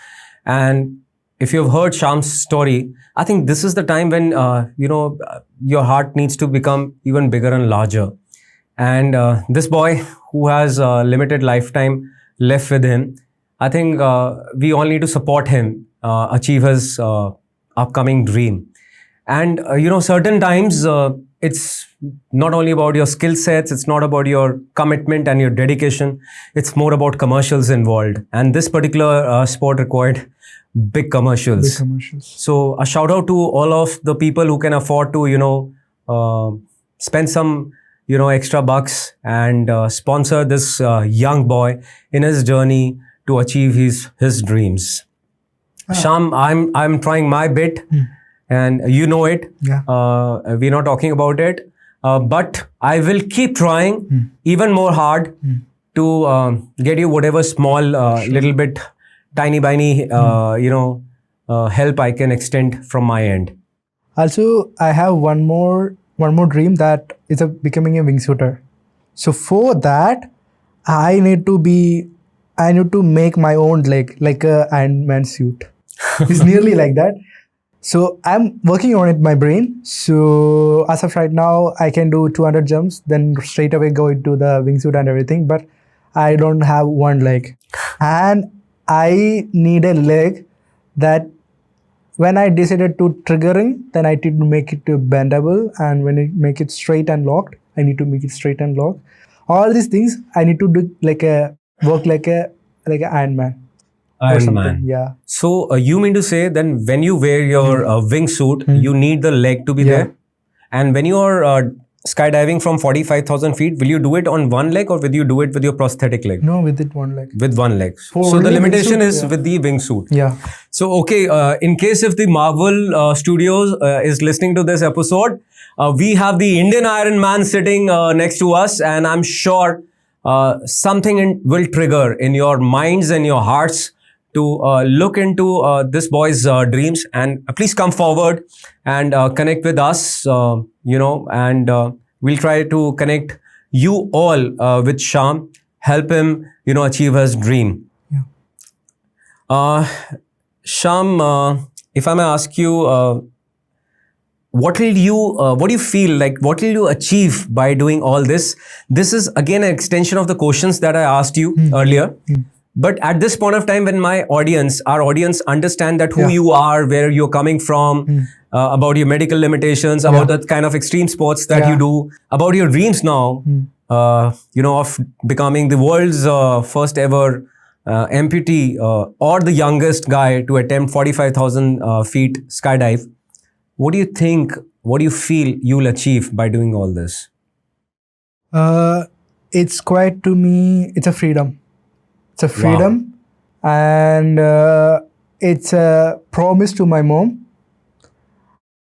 S1: and if you've heard Shyam's story, I think this is the time when, your heart needs to become even bigger and larger. And this boy who has a limited lifetime left with him, I think we all need to support him achieve his upcoming dream. And, certain times it's not only about your skill sets, it's not about your commitment and your dedication, it's more about commercials involved. And this particular sport required big commercials.
S2: Big commercials.
S1: So a shout out to all of the people who can afford to, spend some, extra bucks and sponsor this young boy in his journey to achieve his dreams. Shyam, I'm trying my bit, and you know it.
S2: Yeah.
S1: We're not talking about it, but I will keep trying even more hard to get you whatever small, little bit, tiny, help I can extend from my end.
S2: Also, I have one more dream, that is becoming a wingsuiter. So for that, I need to make my own leg, like a Iron Man suit. It's nearly like that. So I'm working on it, my brain. So as of right now, I can do 200 jumps, then straight away go into the wingsuit and everything. But I don't have one leg, and I need a leg that when I decided to triggering, then I need to make it bendable, and when I make it straight and locked, I need to make it straight and locked. All these things I need to do work like a Iron Man.
S1: Iron Man.
S2: Yeah.
S1: So you mean to say then when you wear your wingsuit, you need the leg to be there, and when you are skydiving from 45,000 feet, will you do it on one leg or will you do it with your prosthetic leg?
S2: No, with it one leg.
S1: With one leg. So the limitation is with the wingsuit.
S2: Yeah.
S1: So okay, in case if the Marvel Studios is listening to this episode, we have the Indian Iron Man sitting next to us, and I'm sure something will trigger in your minds and your hearts to look into this boy's dreams. And please come forward and connect with us, and we'll try to connect you all with Shyam, help him, achieve his dream.
S2: Yeah.
S1: Shyam, if I may ask you, what do you feel like, what will you achieve by doing all this? This is again an extension of the questions that I asked you earlier. But at this point of time, when our audience understand that who you are, where you're coming from, about your medical limitations, about the kind of extreme sports that you do, about your dreams now, of becoming the world's first ever amputee or the youngest guy to attempt 45,000 feet skydive. What do you think, what do you feel you'll achieve by doing all this?
S2: It's quite, to me, it's a freedom. It's a freedom, and it's a promise to my mom,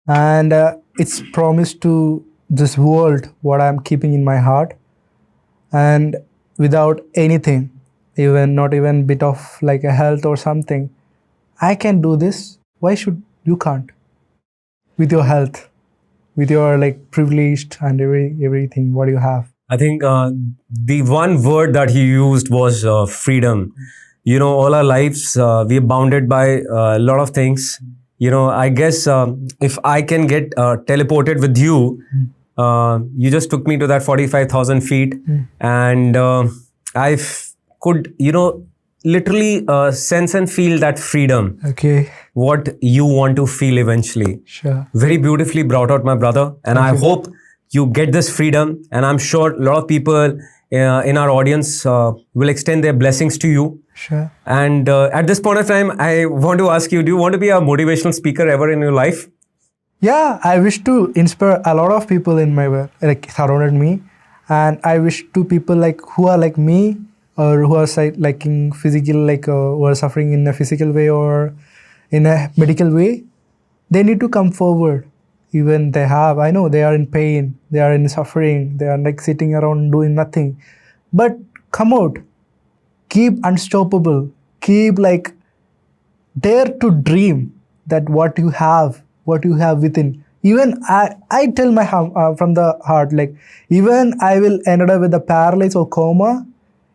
S2: and it's promise to this world what I'm keeping in my heart, and without anything, not even bit of like a health or something, I can do this. Why should you can't? With your health, with your like privileged and everything what you have.
S1: I think the one word that he used was freedom. All our lives, we are bounded by a lot of things. I guess if I can get teleported with you, you just took me to that 45,000 feet, and I could, literally sense and feel that freedom.
S2: Okay.
S1: What you want to feel eventually.
S2: Sure.
S1: Very beautifully brought out, my brother. And I hope you get this freedom, and I'm sure a lot of people in our audience will extend their blessings to you.
S2: Sure.
S1: And at this point of time, I want to ask you, do you want to be a motivational speaker ever in your life?
S2: Yeah, I wish to inspire a lot of people in my world, like surrounded me, and I wish to people like who are like me, or who are like in physical, like who are suffering in a physical way or in a medical way, they need to come forward. Even I know they are in pain, they are in suffering, they are like sitting around doing nothing. But come out, keep unstoppable, keep like dare to dream that what you have within. Even I tell my from the heart, like even I will end up with a paralysis or coma,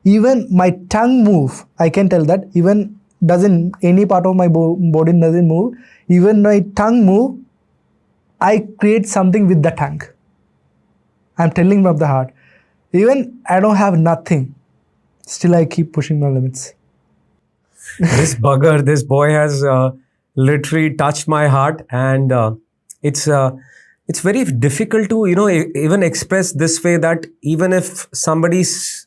S2: even my tongue move, I can tell that even any part of my body doesn't move, even my tongue move, I create something with the tongue. I'm telling from the heart. Even I don't have nothing, still I keep pushing my limits.
S1: This boy has literally touched my heart, and it's very difficult to even express this way, that even if somebody's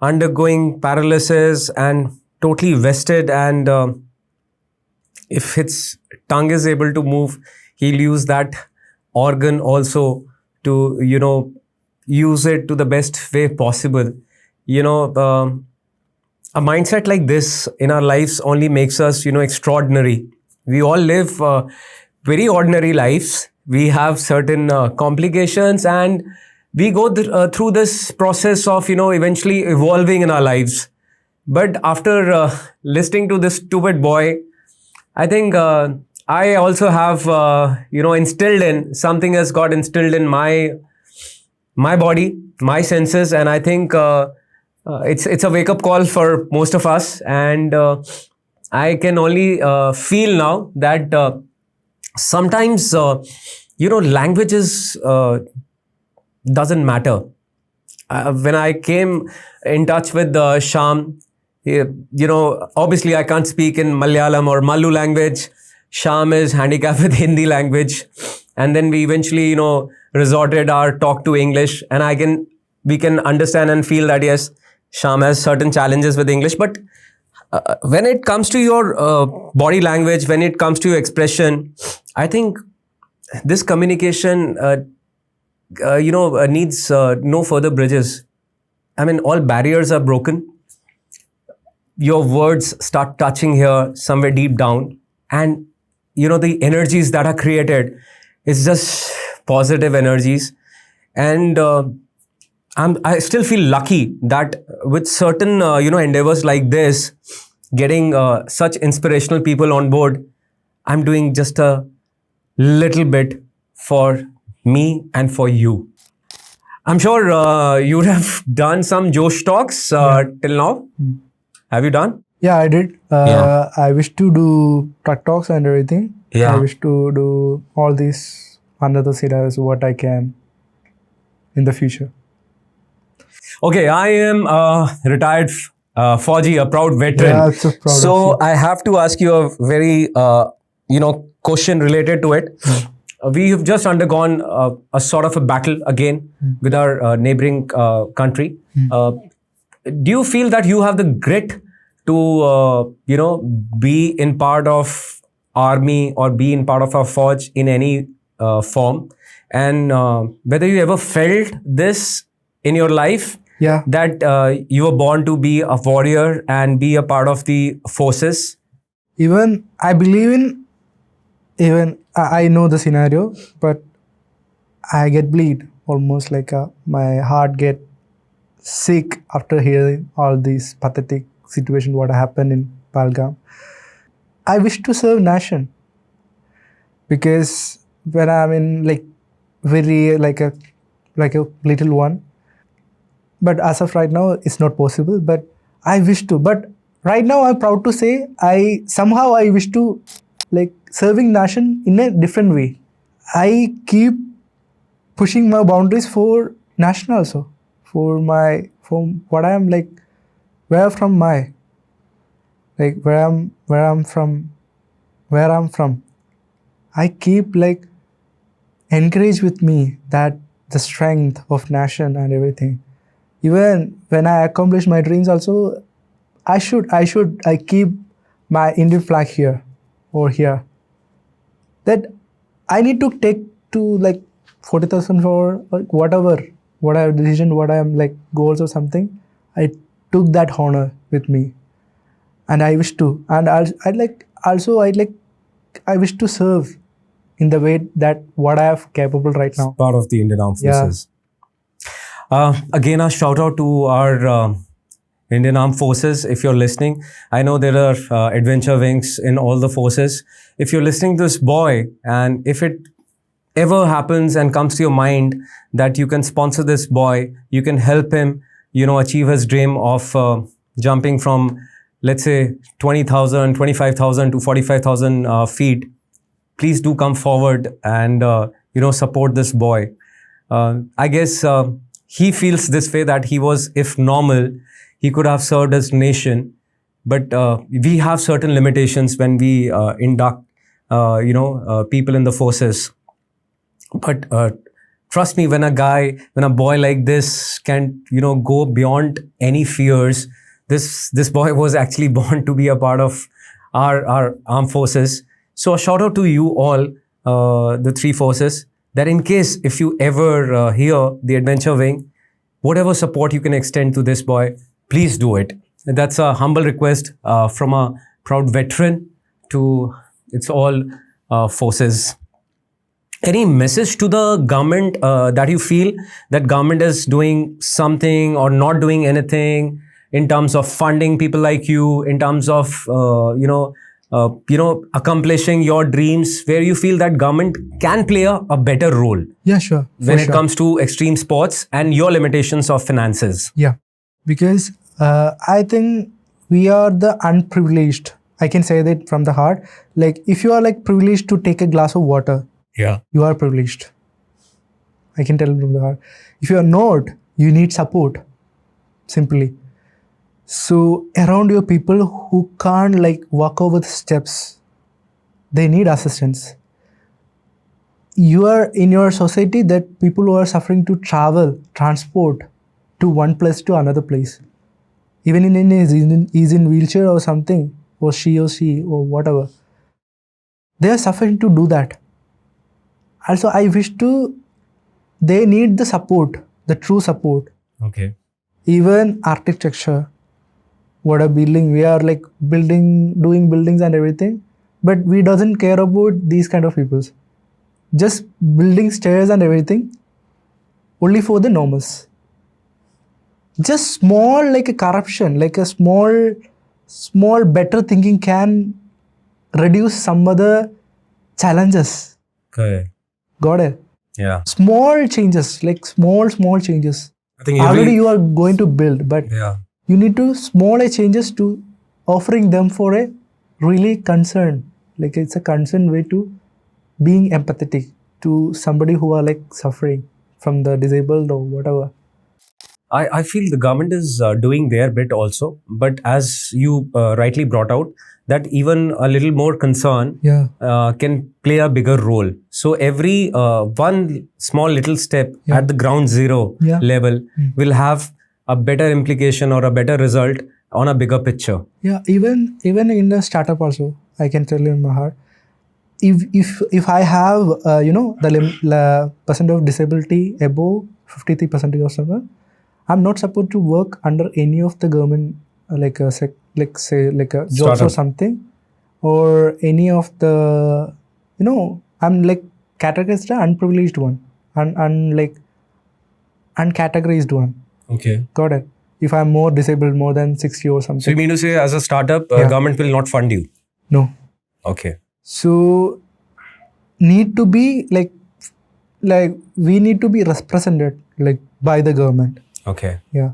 S1: undergoing paralysis and totally vested and if its tongue is able to move, he'll use that organ also to, use it to the best way possible. A mindset like this in our lives only makes us, extraordinary. We all live very ordinary lives. We have certain complications, and we go through this process of, eventually evolving in our lives. But after listening to this stupid boy, I think I also have, instilled in something has got instilled in my body, my senses, and I think it's a wake up call for most of us. And I can only feel now that sometimes, languages doesn't matter. When I came in touch with Shyam, obviously I can't speak in Malayalam or Malu language. Shyam is handicapped with Hindi language. And then we eventually, resorted our talk to English. And we can understand and feel that, yes, Shyam has certain challenges with English. But when it comes to your body language, when it comes to your expression, I think this communication, needs no further bridges. I mean, all barriers are broken. Your words start touching here somewhere deep down, and the energies that are created is just positive energies. And I still feel lucky that with certain endeavors like this, getting such inspirational people on board, I'm doing just a little bit for me and for you. I'm sure you would have done some Josh talks till now. Have you done?
S2: Yeah, I did. I wish to do TED Talks and everything.
S1: Yeah.
S2: I wish to do all these another scenarios what I can in the future.
S1: Okay, I am a retired Fauji, a proud veteran.
S2: Yeah, I'm so proud of
S1: So
S2: you.
S1: I have to ask you a very, question related to it. We have just undergone a sort of a battle again with our neighboring country. Do you feel that you have the grit to, be in part of army or be in part of a forge in any form? And whether you ever felt this in your life,
S2: Yeah.
S1: that you were born to be a warrior and be a part of the forces?
S2: Even I believe in, even I know the scenario, but I get bleed almost like my heart get sick after hearing all these pathetic situation what happened in Palgam. I wish to serve nation because when I'm in like very like a little one, but as of right now it's not possible. But I wish to. But right now I'm proud to say I wish to like serving nation in a different way. I keep pushing my boundaries for nation also, for what I am like, where I'm from. I keep like encourage with me that the strength of nation and everything. Even when I accomplish my dreams also, I keep my Indian flag here or here. That I need to take to like 40,000 for whatever decision, what I am like goals or something. I took that honor with me, and I wish to. And I wish to serve in the way that what I have capable right now.
S1: Part of the Indian Armed
S2: Yeah.
S1: Forces. Again, a shout out to our Indian Armed Forces. If you're listening, I know there are adventure wings in all the forces. If you're listening to this boy, and if it ever happens and comes to your mind that you can sponsor this boy, you can help him, achieve his dream of jumping from, let's say, 20,000, 25,000 to 45,000 feet, please do come forward and, support this boy. I guess he feels this way that he was, if normal, he could have served his nation. But we have certain limitations when we induct, people in the forces. But trust me, when a boy like this can, go beyond any fears, this boy was actually born to be a part of our armed forces. So a shout out to you all, the three forces, that in case if you ever hear the Adventure Wing, whatever support you can extend to this boy, please do it. That's a humble request from a proud veteran to it's all forces. Any message to the government that you feel that government is doing something or not doing anything in terms of funding people like you, in terms of accomplishing your dreams, where you feel that government can play a better role
S2: Yeah, sure.
S1: when it comes to extreme sports and your limitations of finances?
S2: Yeah, because I think we are the unprivileged. I can say that from the heart. Like, if you are like privileged to take a glass of water,
S1: Yeah.
S2: you are privileged. I can tell from the heart. If you are not, you need support. Simply. So around your people who can't like walk over the steps, they need assistance. You are in your society that people who are suffering to travel, transport to one place to another place. Even in is in wheelchair or something, or she or whatever. They are suffering to do that. Also, I wish to, they need the support, the true support.
S1: Okay.
S2: Even architecture, what a building, we are like doing buildings and everything, but we doesn't care about these kind of peoples. Just building stairs and everything, only for the normals. Just small like a corruption, like a small better thinking can reduce some other challenges.
S1: Okay.
S2: Got it?
S1: Yeah.
S2: Small changes, like small changes.
S1: I think
S2: Already you are going to build, but
S1: Yeah.
S2: you need to smaller changes to offering them for a really concern. Like it's a concern way to being empathetic to somebody who are like suffering from the disabled or whatever.
S1: I feel the government is doing their bit also, but as you rightly brought out, that even a little more concern
S2: Yeah.
S1: can play a bigger role. So every one small little step
S2: Yeah.
S1: at the ground zero
S2: Yeah.
S1: level will have a better implication or a better result on a bigger picture.
S2: Yeah, even in the startup also, I can tell you in my heart. If I have the percent of disability above 53% or something, I'm not supposed to work under any of the government like a jobs
S1: Startup.
S2: or something, or any of the I'm like categorized the unprivileged one and like uncategorized one.
S1: Okay.
S2: Got it? If I'm more disabled, more than 60 or something.
S1: So you mean to say as a startup,
S2: Yeah.
S1: government will not fund you?
S2: No.
S1: Okay.
S2: So need to be like we need to be represented like by the government.
S1: Okay.
S2: Yeah.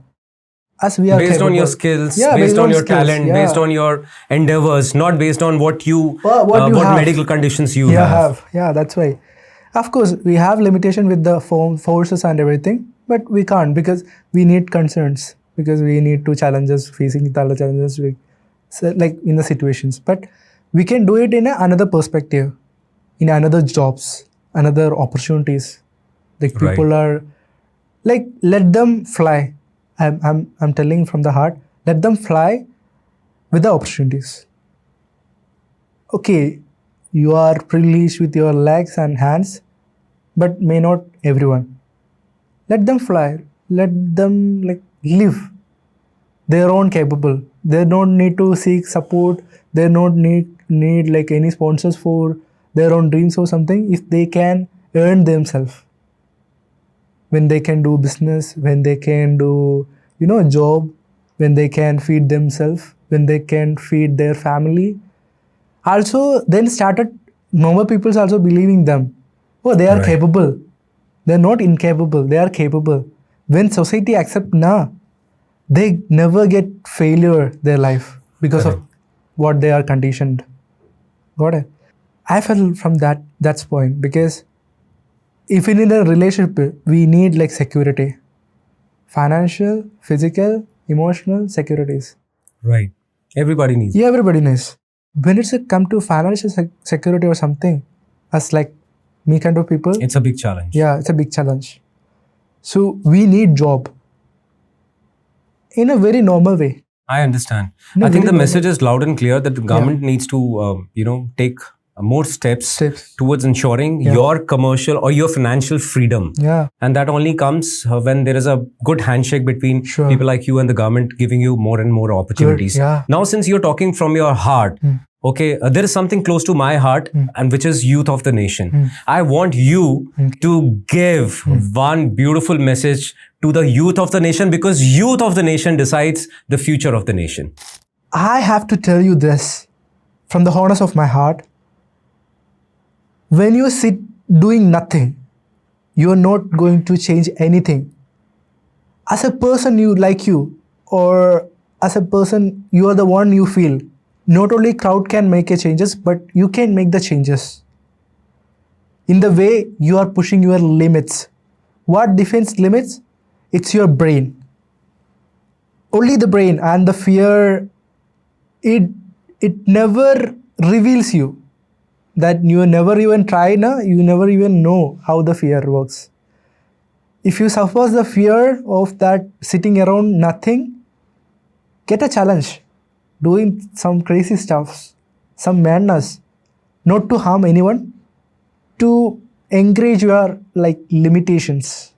S2: As we are
S1: Based on
S2: capable.
S1: your skills,
S2: Yeah,
S1: based on your
S2: skills,
S1: talent,
S2: yeah.
S1: based on your endeavors, not based on what you
S2: What you
S1: what
S2: have.
S1: medical conditions you
S2: Yeah,
S1: have.
S2: Yeah, that's why. Of course, we have limitation with the forces and everything, but we can't because we need concerns, because we need to challenges, facing the other challenges like in the situations. But we can do it in another perspective, in another jobs, another opportunities. Like
S1: Right.
S2: people are like, let them fly. I'm telling from the heart, let them fly with the opportunities. Okay, you are privileged with your legs and hands, but may not everyone. Let them fly. Let them like live their own capable. They don't need to seek support. They don't need like any sponsors for their own dreams or something. If they can earn themselves, when they can do business, when they can do a job, when they can feed themselves, when they can feed their family. Also, then started normal people also believing them. Oh, they are
S1: Right.
S2: capable. They're not incapable. They are capable. When society accept they never get failure their life because
S1: Correct.
S2: of what they are conditioned. Got it? I felt from that's point, because if in a relationship we need like security, financial, physical, emotional securities.
S1: Right. Everybody needs.
S2: Yeah, everybody knows. When it's come to financial security or something, as like me kind of people,
S1: It's a big challenge.
S2: yeah, it's a big challenge. So we need job in a very normal way.
S1: I understand.
S2: No,
S1: I think
S2: very
S1: the
S2: normal.
S1: message is loud and clear that the government needs to, take more steps
S2: Steps.
S1: towards ensuring your commercial or your financial freedom.
S2: Yeah.
S1: And that only comes when there is a good handshake between
S2: Sure.
S1: people like you and the government, giving you more and more opportunities.
S2: yeah.
S1: Now, since you're talking from your heart, okay, there is something close to my heart, and which is youth of the nation. I want you to give one beautiful message to the youth of the nation, because youth of the nation decides the future of the nation.
S2: I have to tell you this from the honest of my heart. When you sit doing nothing, you are not going to change anything. As a person or as a person, you are the one you feel. Not only crowd can make a changes, but you can make the changes. In the way you are pushing your limits. What defines limits? It's your brain. Only the brain, and the fear, it never reveals you. That you never even try, you never even know how the fear works. If you suffer the fear of that sitting around nothing, get a challenge. Doing some crazy stuff, some madness, not to harm anyone, to encourage your limitations.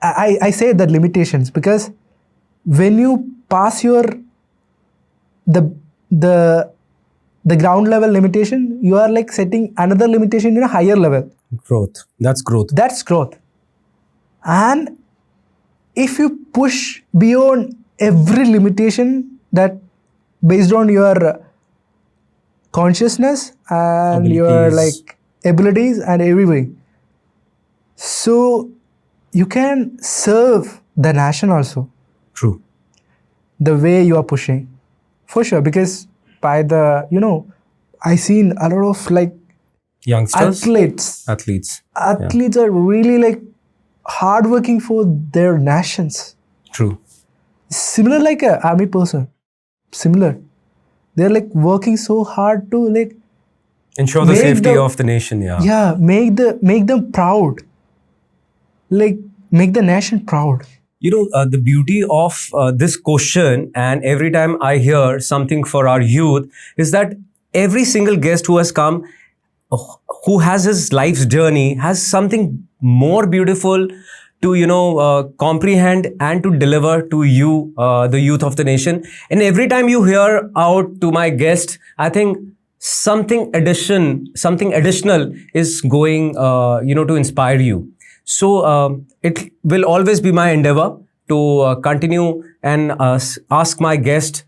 S2: I say that limitations because when you pass your the ground level limitation, you are setting another limitation in a higher level.
S1: Growth. That's growth.
S2: That's growth. And if you push beyond every limitation that based on your consciousness and your abilities and everything, so you can serve the nation also.
S1: True.
S2: The way you are pushing, for sure, because by the I seen a lot of
S1: youngsters,
S2: athletes are really hardworking for their nations.
S1: True.
S2: Similar like a army person. Similar. They're working so hard to
S1: ensure the safety of the nation.
S2: Yeah, make them proud. Make the nation proud.
S1: The beauty of this question, and every time I hear something for our youth, is that every single guest who has come, who has his life's journey, has something more beautiful to comprehend and to deliver to you, the youth of the nation. And every time you hear out to my guest, I think something additional is going to inspire you. So it will always be my endeavor to continue and ask my guest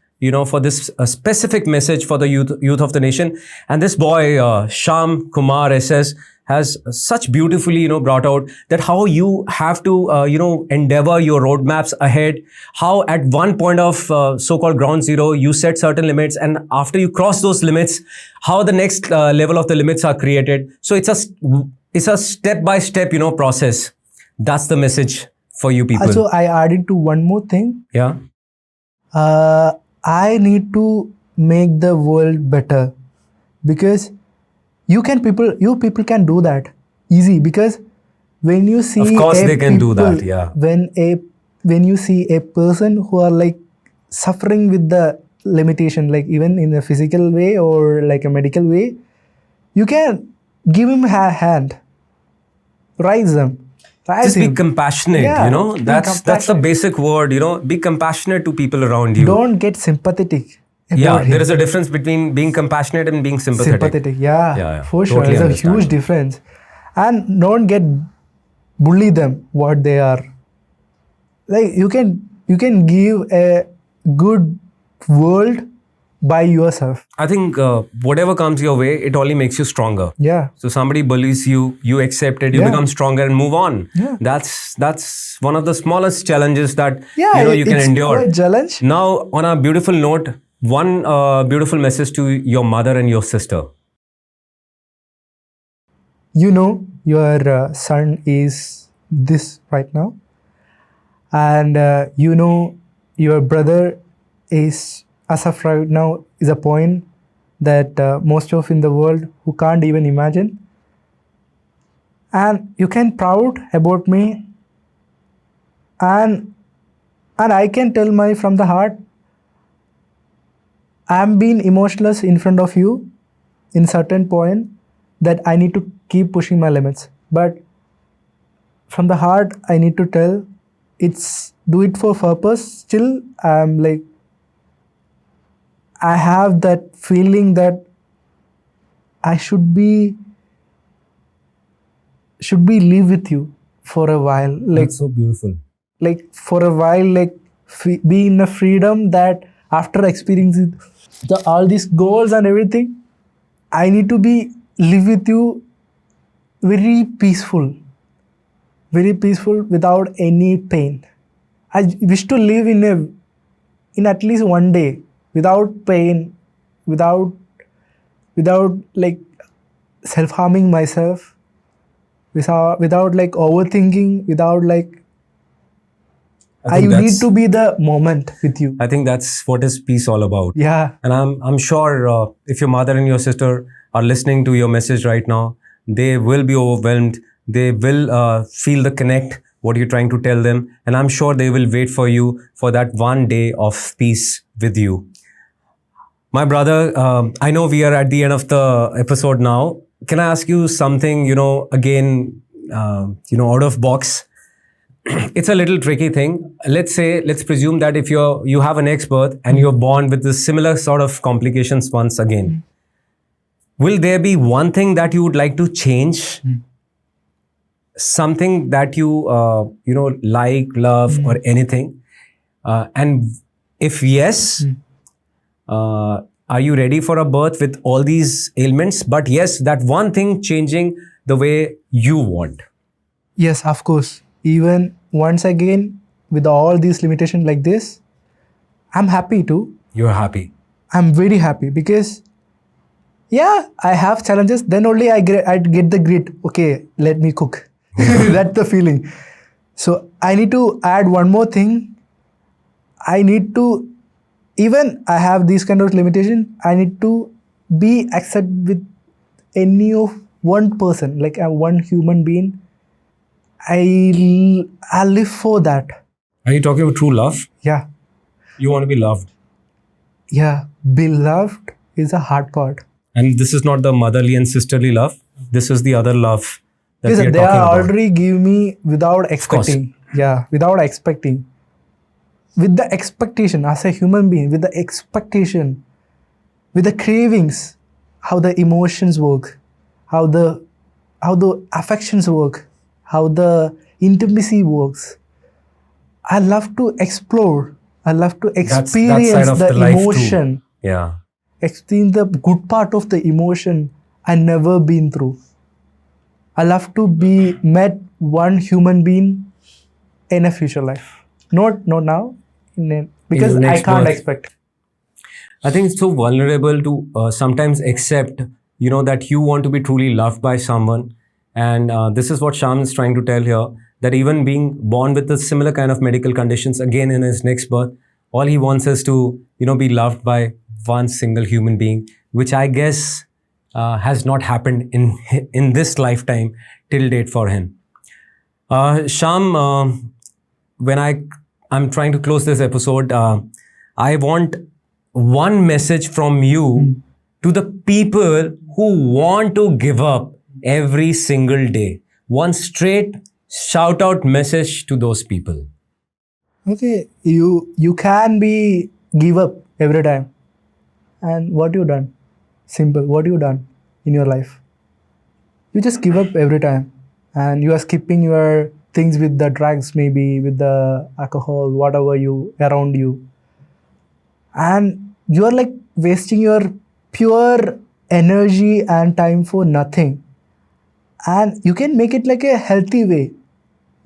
S1: for this specific message for the youth of the nation. And this boy, Syam Kumar SS, has such beautifully, brought out that how you have to, endeavor your roadmaps ahead, how at one point of so-called ground zero, you set certain limits, and after you cross those limits, how the next level of the limits are created. So it's a step-by-step, process. That's the message for you people.
S2: Also, I added to one more thing.
S1: Yeah.
S2: I need to make the world better, because you people can do that easy, because when you see
S1: of course they can do that. Yeah.
S2: When you see a person who are suffering with the limitation, even in a physical way or a medical way, you can give him a hand, rise him.
S1: Just be compassionate, that's the basic word, be compassionate to people around you.
S2: Don't get sympathetic.
S1: There is a difference between being compassionate and being sympathetic.
S2: Yeah, for sure.
S1: Totally
S2: There's a huge difference. And don't bully them what they are. You can give a good world by yourself.
S1: I think whatever comes your way, it only makes you stronger.
S2: Yeah.
S1: So somebody bullies you, you accept it, you become stronger and move on.
S2: Yeah.
S1: That's one of the smallest challenges that you can
S2: it's
S1: endure.
S2: Quite a challenge.
S1: Now, on a beautiful note, one beautiful message to your mother and your sister.
S2: Your son is this right now, and your brother is, as of right now, is a point that most of in the world who can't even imagine. And you can proud about me, and I can tell from the heart, I'm being emotionless in front of you, in certain point that I need to keep pushing my limits. But from the heart, I need to tell, it's do it for purpose. Still, I'm like, I have that feeling that I should be live with you for a while. Like,
S1: That's so beautiful.
S2: like for a while, like be in a freedom that after experiencing all these goals and everything, I need to be live with you very peaceful without any pain. I wish to live in at least one day without pain, without like self-harming myself, without like overthinking, without like I need to be the moment with you.
S1: I think that's what is peace all about.
S2: Yeah.
S1: And I'm sure if your mother and your sister are listening to your message right now, they will be overwhelmed. They will feel the connect, what you're trying to tell them. And I'm sure they will wait for you for that one day of peace with you. My brother, I know we are at the end of the episode now. Can I ask you something, again, out of box? It's a little tricky thing. Let's presume that if you have an ex-birth and you're born with the similar sort of complications once again, will there be one thing that you would like to change? Something that you, like, love, or anything? And if yes, are you ready for a birth with all these ailments? But yes, that one thing changing the way you want.
S2: Yes, of course. Even once again, with all these limitations like this, I'm happy too.
S1: You're happy.
S2: I'm very happy because, yeah, I have challenges. Then only I get the grit. Okay, let me cook. That's the feeling. So I need to add one more thing. I need to, even I have these kind of limitation, I need to be accepted with any of one person, like one human being. I live for that.
S1: Are you talking about true love?
S2: Yeah.
S1: You want to be loved.
S2: Yeah. Beloved is a hard part.
S1: And this is not the motherly and sisterly love. This is the other love that
S2: Yes,
S1: we are
S2: they
S1: talking
S2: are
S1: about.
S2: already give me without expecting. Yeah, without expecting. With the expectation as a human being, with the expectation, with the cravings, how the emotions work, how the affections work, how the intimacy works. I love to explore. I love to experience
S1: that side of
S2: the
S1: life too.
S2: emotion.
S1: Yeah.
S2: Experience the good part of the emotion I never been through. I love to be met one human being in a future life. Not now, because I can't expect.
S1: I think it's so vulnerable to sometimes accept, that you want to be truly loved by someone. And this is what Shyam is trying to tell here, that even being born with a similar kind of medical conditions, again in his next birth, all he wants is to, be loved by one single human being, which I guess has not happened in this lifetime till date for him. Shyam, when I'm trying to close this episode, I want one message from you to the people who want to give up every single day. One straight shout out message to those people.
S2: Okay, you can be give up every time. And what you done? Simple. What you done in your life? You just give up every time. And you are skipping your things with the drugs, maybe with the alcohol, whatever you around you. And you are like wasting your pure energy and time for nothing. And you can make it like a healthy way.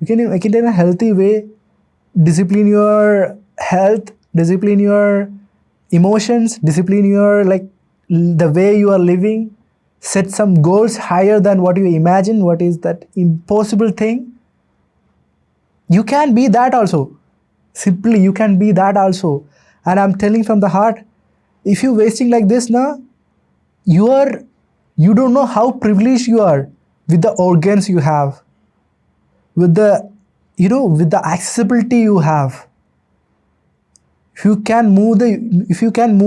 S2: You can make it in a healthy way. Discipline your health, discipline your emotions, discipline your the way you are living. Set some goals higher than what you imagine. What is that impossible thing? You can be that also. Simply, you can be that also. And I'm telling from the heart, if you're wasting like this now, you don't know how privileged you are with the organs you have, with the accessibility you have. If you can move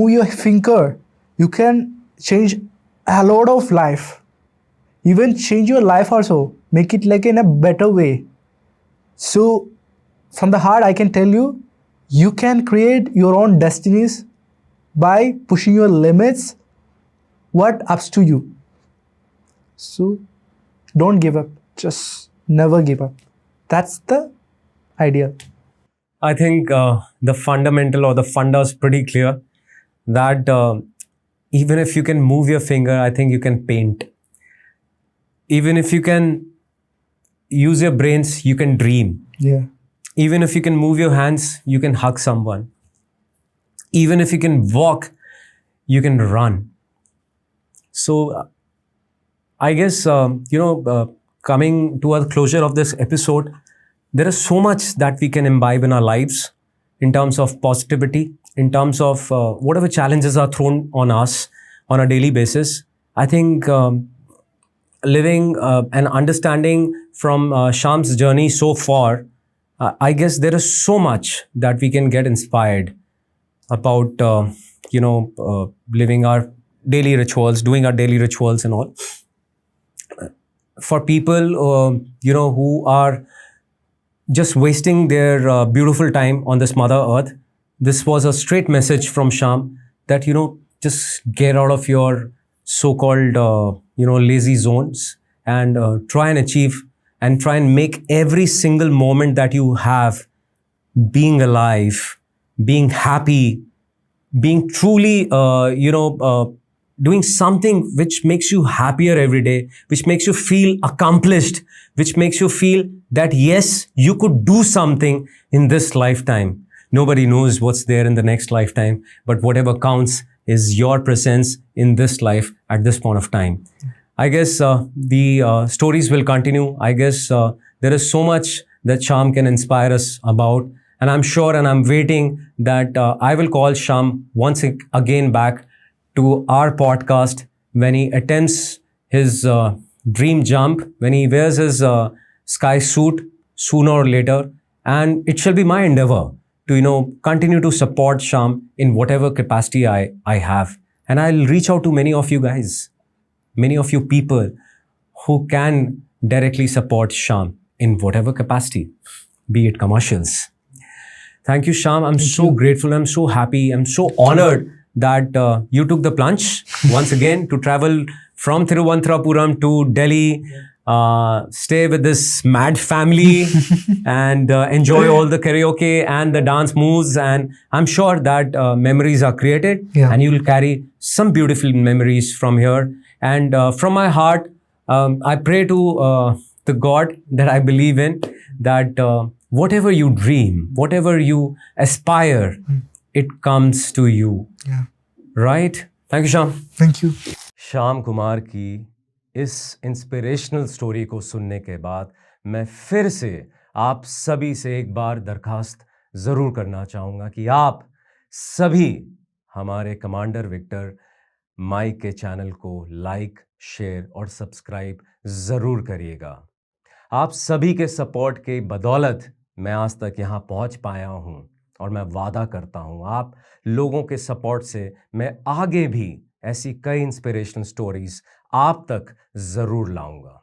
S2: your finger, you can change a lot of life. Even change your life also. Make it like in a better way. So from the heart, I can tell you, you can create your own destinies by pushing your limits. What ups to you. So don't give up. Just never give up. That's the idea.
S1: I think the fundamental or the funda is pretty clear that even if you can move your finger, I think you can paint. Even if you can use your brains, you can dream.
S2: Yeah.
S1: Even if you can move your hands, you can hug someone. Even if you can walk, you can run. So I guess, coming to a closure of this episode, there is so much that we can imbibe in our lives in terms of positivity, in terms of whatever challenges are thrown on us on a daily basis. I think living and understanding from Shyam's journey so far, I guess there is so much that we can get inspired about, living our daily rituals, doing our daily rituals and all. For people, who are just wasting their beautiful time on this Mother Earth, this was a straight message from Shyam that, just get out of your so-called, lazy zones and try and achieve and try and make every single moment that you have being alive, being happy, being truly, doing something which makes you happier every day, which makes you feel accomplished, which makes you feel that yes, you could do something in this lifetime. Nobody knows what's there in the next lifetime, but whatever counts is your presence in this life at this point of time. I guess the stories will continue. I guess there is so much that Shyam can inspire us about. And I'm sure and I'm waiting that I will call Shyam once again back to our podcast when he attempts his dream jump, when he wears his sky suit sooner or later. And it shall be my endeavor to, continue to support Shyam in whatever capacity I have. And I'll reach out to many of you guys, many of you people who can directly support Shyam in whatever capacity, be it commercials. Thank you, Shyam. I'm so grateful. I'm so happy. I'm so honored that you took the plunge once again to travel from Thiruvananthapuram to Delhi, stay with this mad family and enjoy all the karaoke and the dance moves. And I'm sure that memories are created and you will carry some beautiful memories from here. And from my heart, I pray to the God that I believe in, that whatever you dream, whatever you aspire, it comes to you.
S2: Yeah.
S1: Right? Thank you, Shyam.
S2: Thank you.
S1: Shyam Kumar की इस inspirational story को सुनने के बाद मैं फिर से आप सभी से एक बार दरखास्त ज़रूर करना चाहूँगा कि आप सभी हमारे कमांडर विक्टर माइक के चैनल को लाइक, शेयर और सब्सक्राइब ज़रूर करिएगा। आप सभी के सपोर्ट के बदौलत मैं आज तक यहाँ पहुँच पाया हूँ और मैं वादा करता हूँ आप लोगों के सपोर्ट से मैं आगे भी ऐसी कई इंस्पिरेशनल स्टोरीज आप तक ज़रूर लाऊंगा।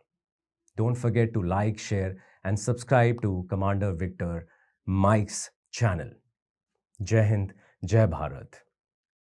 S1: Don't forget to like, share and subscribe to commander Victor Mike's channel. जय हिंद, जय भारत।